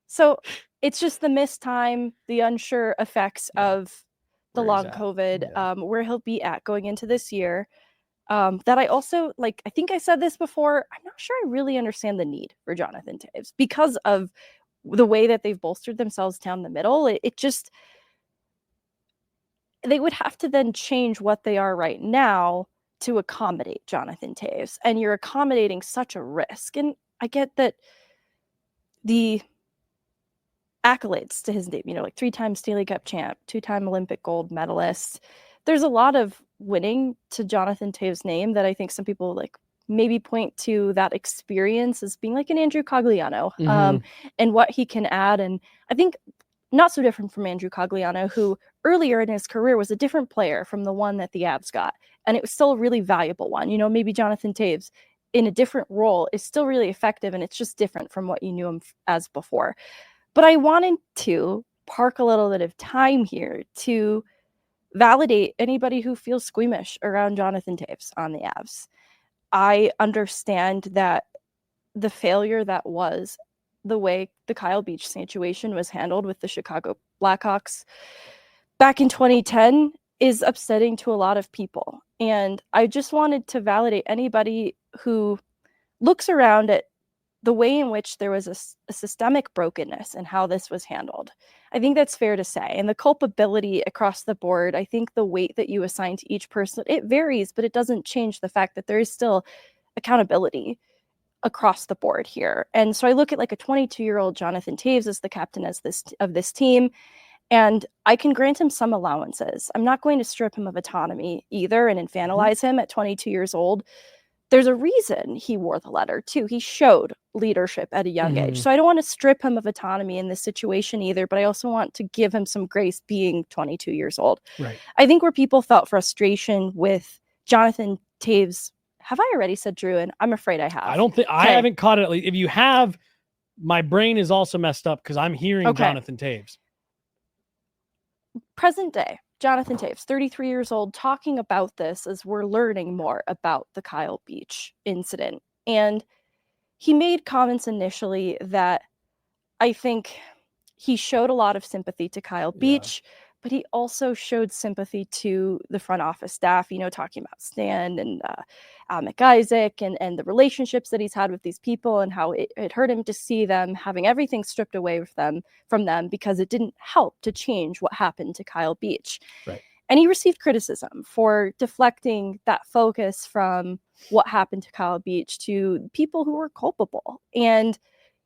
So it's just the missed time, the unsure effects of the long COVID, where he'll be at going into this year. That I also, like, I think I said this before, I'm not sure I really understand the need for Jonathan Toews because of the way that they've bolstered themselves down the middle. It just, they would have to then change what they are right now to accommodate Jonathan Toews, and you're accommodating such a risk. And I get that the accolades to his name, like 3-time Stanley Cup champ, 2-time Olympic gold medalist. There's a lot of winning to Jonathan Toews' name that I think some people like maybe point to that experience as being like an Andrew Cogliano, and what he can add. And I think not so different from Andrew Cogliano, who earlier in his career was a different player from the one that the Avs got. And it was still a really valuable one. Maybe Jonathan Toews in a different role is still really effective, and it's just different from what you knew him as before. But I wanted to park a little bit of time here to validate anybody who feels squeamish around Jonathan Toews on the Avs. I understand that the failure that was the way the Kyle Beach situation was handled with the Chicago Blackhawks back in 2010 is upsetting to a lot of people. And I just wanted to validate anybody who looks around at the way in which there was a systemic brokenness in how this was handled. I think that's fair to say. And the culpability across the board, I think the weight that you assign to each person, it varies, but it doesn't change the fact that there is still accountability across the board here. And so I look at like a 22-year-old Jonathan Toews as the captain of this team, and I can grant him some allowances. I'm not going to strip him of autonomy either and infantilize him at 22 years old. There's a reason he wore the letter too. He showed leadership at a young age. So I don't want to strip him of autonomy in this situation either, but I also want to give him some grace being 22 years old. Right. I think where people felt frustration with Jonathan Toews, have I already said Drouin? I'm afraid I have. I don't think I haven't caught it. If you have, my brain is also messed up because I'm hearing Jonathan Toews. Present day, Jonathan Toews, 33 years old, talking about this as we're learning more about the Kyle Beach incident. And he made comments initially that I think he showed a lot of sympathy to Kyle Beach, but he also showed sympathy to the front office staff, talking about Stan and McIsaac and the relationships that he's had with these people, and how it hurt him to see them having everything stripped away from them because it didn't help to change what happened to Kyle Beach. Right. And he received criticism for deflecting that focus from what happened to Kyle Beach to people who were culpable. And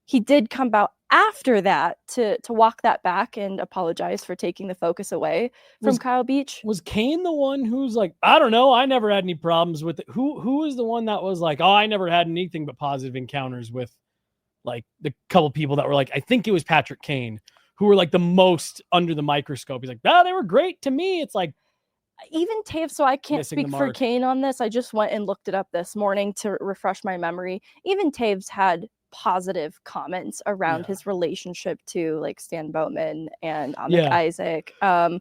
he did come after that to walk that back and apologize for taking the focus away from Kyle Beach. Was Kane the one who's like, I don't know, I never had any problems with it? Who was the one that was like, oh, I never had anything but positive encounters with like the couple people that were like, I think it was Patrick Kane, who were like the most under the microscope. He's like, oh, they were great to me. It's like, even Toews, so I can't speak for Kane on this. I just went and looked it up this morning to refresh my memory. Even Toews had positive comments around his relationship to like Stan Bowman and Isaac, and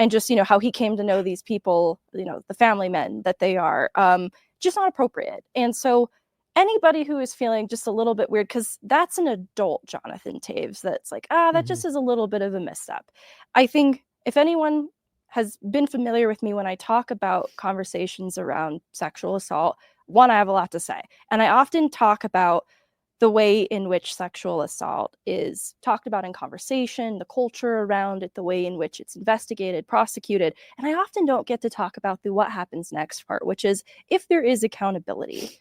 just, you know, how he came to know these people, you know, the family men that they are, just not appropriate. And so anybody who is feeling just a little bit weird, because that's an adult Jonathan Toews, that's like, that just is a little bit of a misstep. I think if anyone has been familiar with me when I talk about conversations around sexual assault, one, I have a lot to say. And I often talk about the way in which sexual assault is talked about in conversation, the culture around it, the way in which it's investigated, prosecuted. And I often don't get to talk about the what happens next part, which is if there is accountability,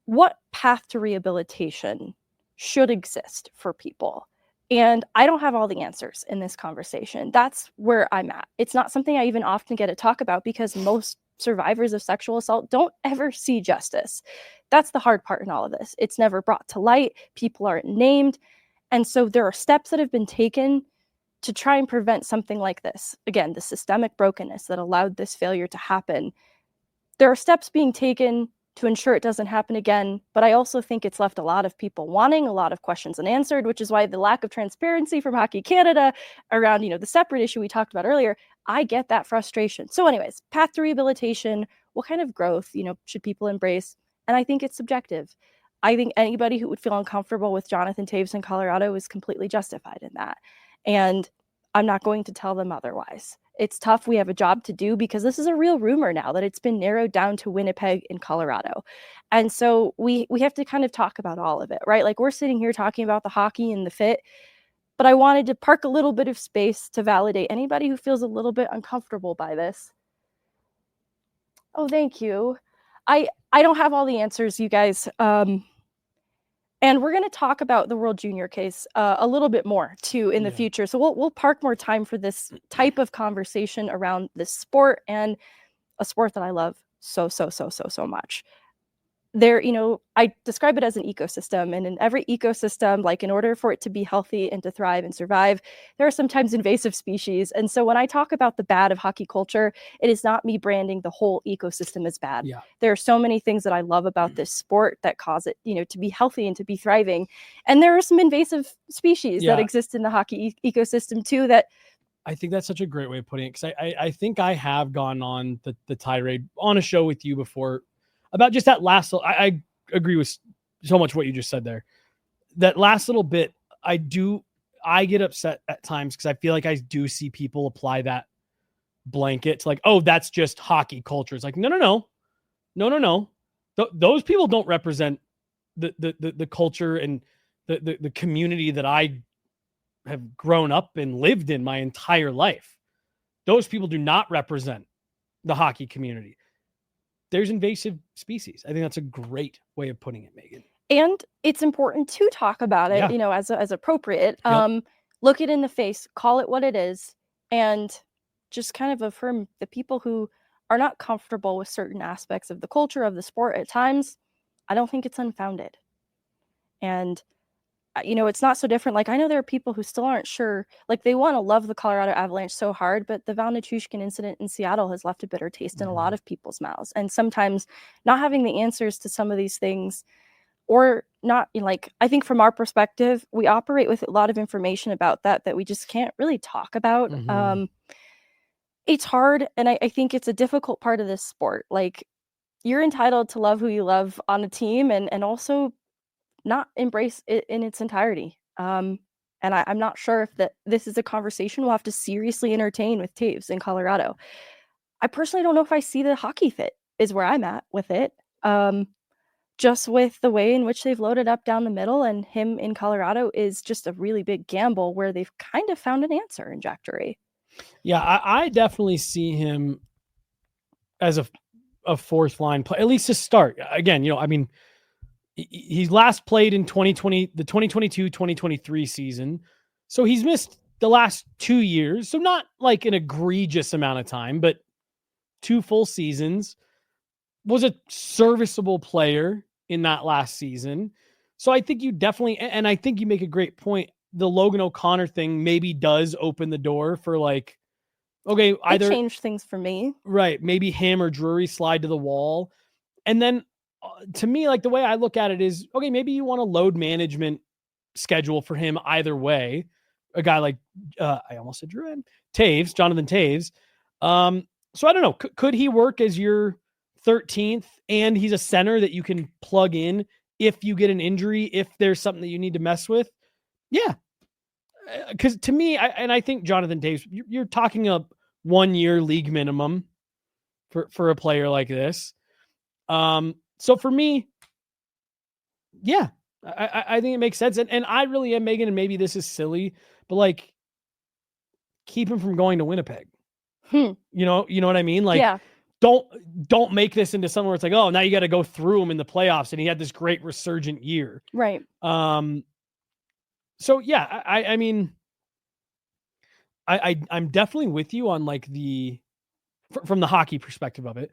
what path to rehabilitation should exist for people? And I don't have all the answers in this conversation. That's where I'm at. It's not something I even often get to talk about because most survivors of sexual assault don't ever see justice. That's the hard part in all of this. It's never brought to light. People aren't named. And so there are steps that have been taken to try and prevent something like this. Again, the systemic brokenness that allowed this failure to happen. There are steps being taken to ensure it doesn't happen again. But I also think it's left a lot of people wanting a lot of questions unanswered, which is why the lack of transparency from Hockey Canada around, you know, the separate issue we talked about earlier, I get that frustration. So anyways, path to rehabilitation, what kind of growth, you know, should people embrace? And I think it's subjective. I think anybody who would feel uncomfortable with Jonathan Toews in Colorado is completely justified in that. And I'm not going to tell them otherwise. It's tough. We have a job to do because this is a real rumor now that it's been narrowed down to Winnipeg in Colorado. And so we have to kind of talk about all of it, right? Like we're sitting here talking about the hockey and the fit, but I wanted to park a little bit of space to validate anybody who feels a little bit uncomfortable by this. Oh, thank you. I don't have all the answers, you guys. And we're going to talk about the World Junior case a little bit more too in the future. So we'll park more time for this type of conversation around this sport, and a sport that I love so much. There, you know, I describe it as an ecosystem, and in every ecosystem, like in order for it to be healthy and to thrive and survive, there are sometimes invasive species. And so when I talk about the bad of hockey culture, it is not me branding the whole ecosystem as bad. Yeah. There are so many things that I love about this sport that cause it, you know, to be healthy and to be thriving. And there are some invasive species that exist in the hockey ecosystem too that I think that's such a great way of putting it, because I think I have gone on the tirade on a show with you before about just that last. I agree with so much what you just said there. That last little bit, I get upset at times because I feel like I do see people apply that blanket to like, oh, that's just hockey culture. It's like, no. Those people don't represent the culture and the community that I have grown up and lived in my entire life. Those people do not represent the hockey community. There's invasive species. I think that's a great way of putting it, Megan. And it's important to talk about it, you know, as appropriate. Look it in the face, call it what it is, and just kind of affirm the people who are not comfortable with certain aspects of the culture of the sport at times. I don't think it's unfounded. And you know, it's not so different. Like, I know there are people who still aren't sure, like they want to love the Colorado Avalanche so hard, but the Val Nichushkin incident in Seattle has left a bitter taste in a lot of people's mouths. And sometimes not having the answers to some of these things, or not, you know, like, I think from our perspective, we operate with a lot of information about that we just can't really talk about. It's hard. And I think it's a difficult part of this sport. Like, you're entitled to love who you love on a team and also not embrace it in its entirety. And I'm not sure if this is a conversation we'll have to seriously entertain with Toews in Colorado. I personally don't know if I see the hockey fit is where I'm at with it. Just with the way in which they've loaded up down the middle, and him in Colorado is just a really big gamble where they've kind of found an answer in Jack Drury. Yeah, I definitely see him as a fourth line play, at least to start. Again, you know, I mean, he's last played in 2020, the 2022-2023 season. So he's missed the last 2 years. So not like an egregious amount of time, but 2 full seasons. Was a serviceable player in that last season. So I think you definitely, and I think you make a great point. The Logan O'Connor thing maybe does open the door for like, okay, either It changed things for me. Right. Maybe him or Drury slide to the wall. And then to me, like the way I look at it is, okay, maybe you want a load management schedule for him either way. A guy like, I almost said Drew, Toews, Jonathan Toews. So I don't know. Could he work as your 13th and he's a center that you can plug in if you get an injury, if there's something that you need to mess with? Yeah. Because to me, I think Jonathan Toews, you're talking a 1 year league minimum for a player like this. So for me, yeah, I think it makes sense. And I really am, Megan, and maybe this is silly, but like keep him from going to Winnipeg. You know what I mean? Like, yeah. Don't make this into something where it's like, oh, now you got to go through him in the playoffs, and he had this great resurgent year. Right. So yeah, I mean, I'm definitely with you on like from the hockey perspective of it.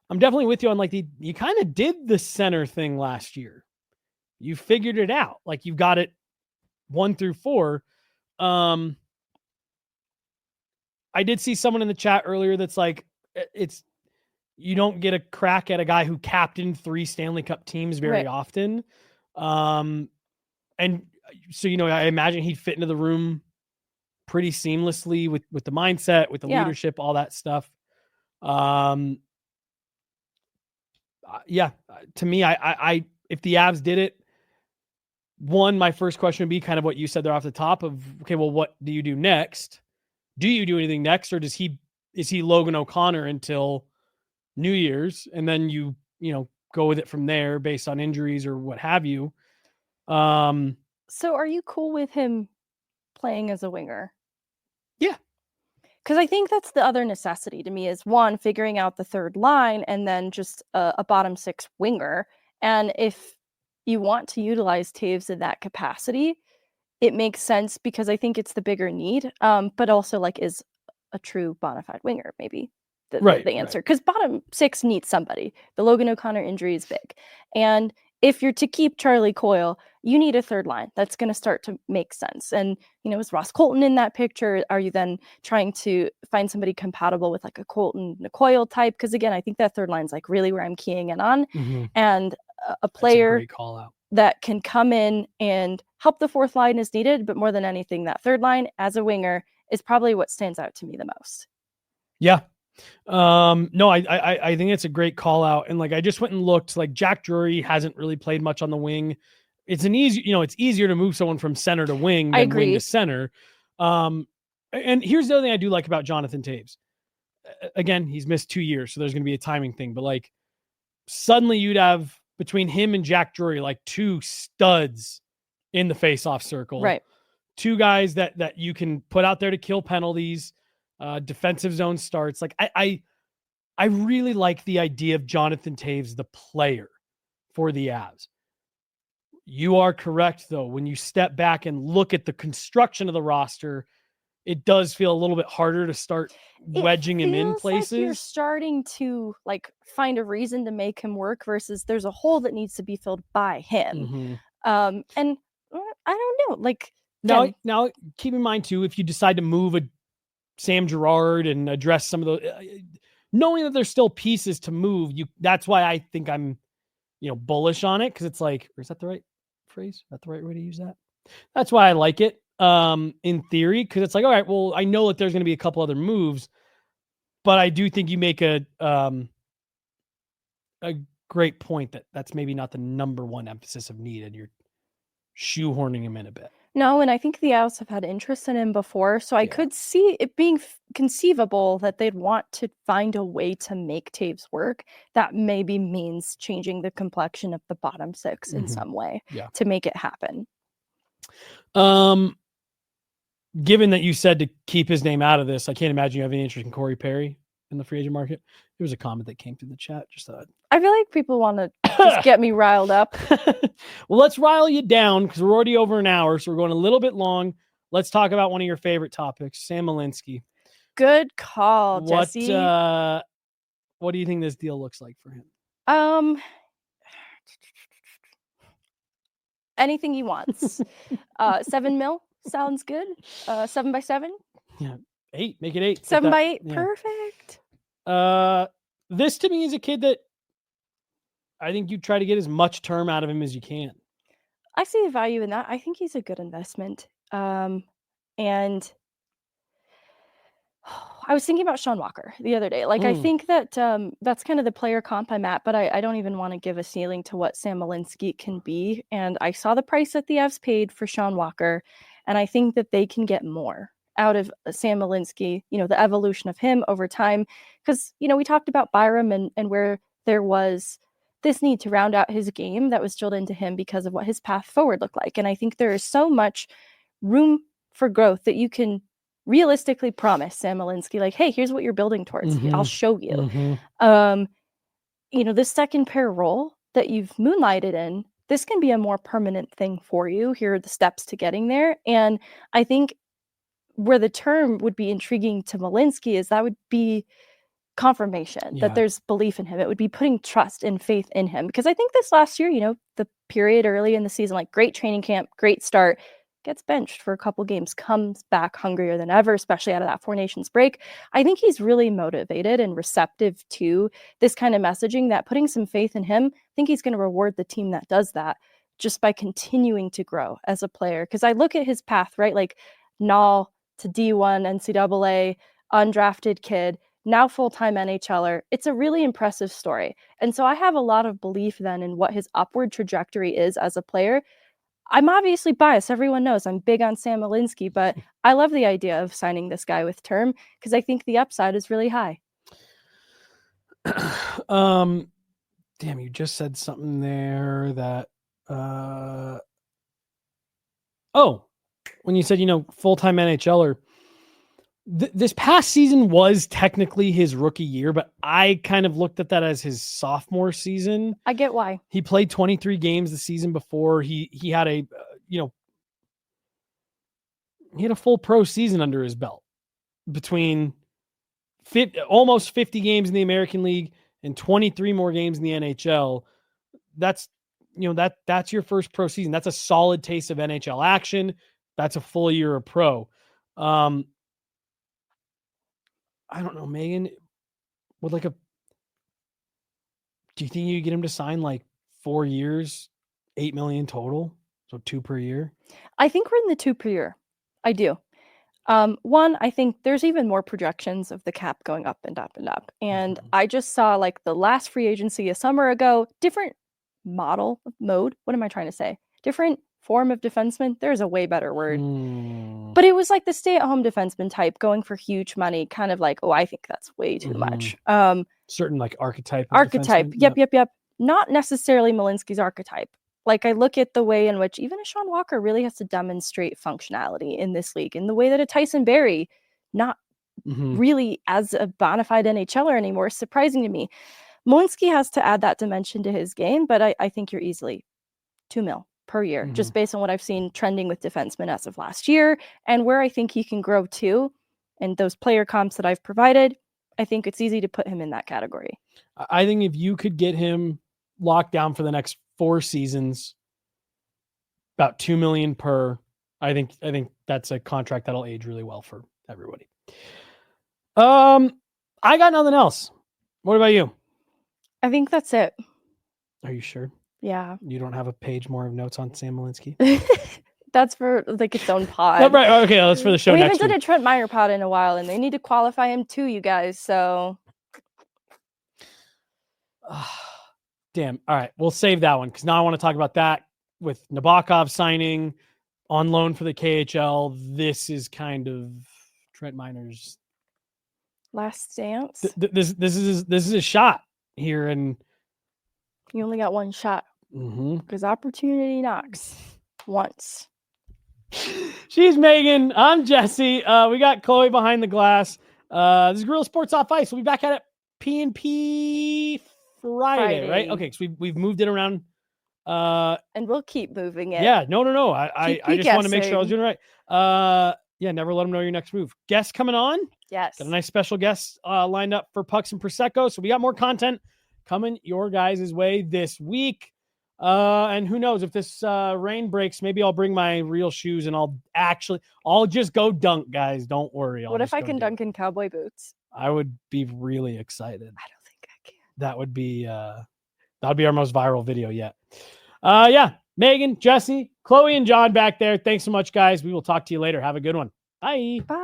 I'm definitely with you on like you kind of did the center thing last year. You figured it out. Like you've got it 1 through 4. I did see someone in the chat earlier that's like, you don't get a crack at a guy who captained 3 Stanley Cup teams very often. And so, I imagine he'd fit into the room pretty seamlessly with the mindset, with the leadership, all that stuff. To me, I if the Avs did it, my first question would be kind of what you said there off the top of, okay, well, what do you do next? Do you do anything next, or is he Logan O'Connor until New Year's, and then you go with it from there based on injuries or what have you? So are you cool with him playing as a winger? Yeah. Because I think that's the other necessity to me is, one, figuring out the third line, and then just a bottom 6 winger. And if you want to utilize Toews in that capacity, it makes sense because I think it's the bigger need, but also like is a true bona fide winger, maybe the answer. Because bottom 6 needs somebody. The Logan O'Connor injury is big. And if you're to keep Charlie Coyle, you need a third line. That's going to start to make sense. And, is Ross Colton in that picture? Are you then trying to find somebody compatible with like a Colton, a Coyle type? Because again, I think that third line's like really where I'm keying in on. Mm-hmm. And a player That's a great call out that can come in and help the fourth line as needed. But more than anything, that third line as a winger is probably what stands out to me the most. Yeah. No, I think it's a great call out. And like, I just went and looked, like Jack Drury hasn't really played much on the wing. It's it's easier to move someone from center to wing than wing to center. And here's the other thing I do like about Jonathan Toews. Again, he's missed 2 years, so there's going to be a timing thing, but like suddenly you'd have between him and Jack Drury, like 2 studs in the face-off circle, right? 2 guys that you can put out there to kill penalties, defensive zone starts. Like I really like the idea of Jonathan Toews, the player for the Avs. You are correct though. When you step back and look at the construction of the roster, it does feel a little bit harder to start wedging him in places. Like you're starting to like find a reason to make him work versus there's a hole that needs to be filled by him. Mm-hmm. And I don't know, like now keep in mind too, if you decide to move a Sam Girard and address some of those, knowing that there's still pieces to move, that's why I think I'm, bullish on it. Cause it's like, or is that the right phrase? Is that the right way to use that? That's why I like it. In theory, cause it's like, all right, well, I know that there's going to be a couple other moves, but I do think you make a great point that's maybe not the number one emphasis of need, and you're shoehorning him in a bit. No, and I think the Avs have had interest in him before, so I could see it being conceivable that they'd want to find a way to make Toews work. That maybe means changing the complexion of the bottom 6 in some way to make it happen. Given that you said to keep his name out of this, I can't imagine you have any interest in Corey Perry. in the free agent market? There was a comment that came through the chat. Just thought. I feel like people want to just get me riled up. Well, let's rile you down because we're already over an hour, so we're going a little bit long. Let's talk about one of your favorite topics, Sam Malinsky. Good call, Jesse. What do you think this deal looks like for him? Anything he wants. $7 million sounds good. 7 by 7. Yeah, 8. Make it 8. 7 by 8. Yeah. Perfect. This to me is a kid that I think you try to get as much term out of him as you can. I see the value in that. I think he's a good investment. And I was thinking about Sean Walker the other day. Like, I think that that's kind of the player comp I'm at, but I don't even want to give a ceiling to what Sam Malinsky can be. And I saw the price that the Avs paid for Sean Walker, and I think that they can get more out of Sam Malinsky, the evolution of him over time. Because, we talked about Byram and where there was this need to round out his game that was drilled into him because of what his path forward looked like. And I think there is so much room for growth that you can realistically promise Sam Malinsky, like, hey, here's what you're building towards. I'll show you. This second pair role that you've moonlighted in, this can be a more permanent thing for you. Here are the steps to getting there. And I think where the term would be intriguing to Malinsky is that would be confirmation that there's belief in him. It would be putting trust and faith in him. Because I think this last year, the period early in the season, like great training camp, great start, gets benched for a couple games, comes back hungrier than ever, especially out of that Four Nations break. I think he's really motivated and receptive to this kind of messaging, that putting some faith in him, I think he's going to reward the team that does that just by continuing to grow as a player. Because I look at his path, right? Like Nall to D1, NCAA, undrafted kid, now full-time NHLer. It's a really impressive story. And so I have a lot of belief then in what his upward trajectory is as a player. I'm obviously biased. Everyone knows I'm big on Sam Malinsky, but I love the idea of signing this guy with term because I think the upside is really high. Damn, you just said something there that when you said, full-time NHLer, this past season was technically his rookie year, but I kind of looked at that as his sophomore season. I get why. He played 23 games the season before. He had he had a full pro season under his belt between almost 50 games in the American League and 23 more games in the NHL. That's that's your first pro season. That's a solid taste of NHL action. That's a full year of pro. I don't know, Megan, do you think you get him to sign like 4 years, $8 million total? So 2 per year? I think we're in the 2 per year. I do. One, I think there's even more projections of the cap going up and up and up. And I just saw like the last free agency a summer ago, different mode. What am I trying to say? Different form of defenseman. There's a way better word. But it was like the stay-at-home defenseman type going for huge money, kind of like, I think that's way too much. Certain like archetype. Yep. Not necessarily Malinsky's archetype. Like I look at the way in which even a Sean Walker really has to demonstrate functionality in this league, in the way that a Tyson Barrie, not really as a bona fide NHLer anymore, is surprising to me. Malinsky has to add that dimension to his game, but I think you're easily $2 million per year, just based on what I've seen trending with defensemen as of last year and where I think he can grow to. And those player comps that I've provided, I think it's easy to put him in that category. I think if you could get him locked down for the next 4 seasons, about $2 million per, I think that's a contract that'll age really well for everybody. I got nothing else. What about you? I think that's it. Are you sure? Yeah. You don't have a page more of notes on Sam Malinsky? That's for like its own pod. No, right. Okay, that's for the show. We next haven't done week. a Trent Meyer pod in a while, and they need to qualify him too, you guys. So, damn. All right, we'll save that one because now I want to talk about that with Nabokov signing on loan for the KHL. This is kind of Trent Miner's last dance. This is a shot here, and you only got one shot because opportunity knocks once. She's Megan. I'm Jesse. We got Chloe behind the glass. This is Gorilla Sports Off Ice. We'll be back at it P&P Friday, right? Okay, so we've moved it around. And we'll keep moving it. Yeah, no. I just want to make sure I was guessing. doing it right. Yeah, never let them know your next move. Guests coming on. Yes. Got a nice special guest lined up for Pucks and Prosecco. So we got more content coming your guys' way this week. And who knows if this rain breaks, maybe I'll bring my real shoes and I'll just go dunk, guys. Don't worry. What if I can dunk in cowboy boots? I would be really excited. I don't think I can. That would be our most viral video yet. Yeah, Megan, Jesse, Chloe, and John back there. Thanks so much, guys. We will talk to you later. Have a good one. Bye. Bye.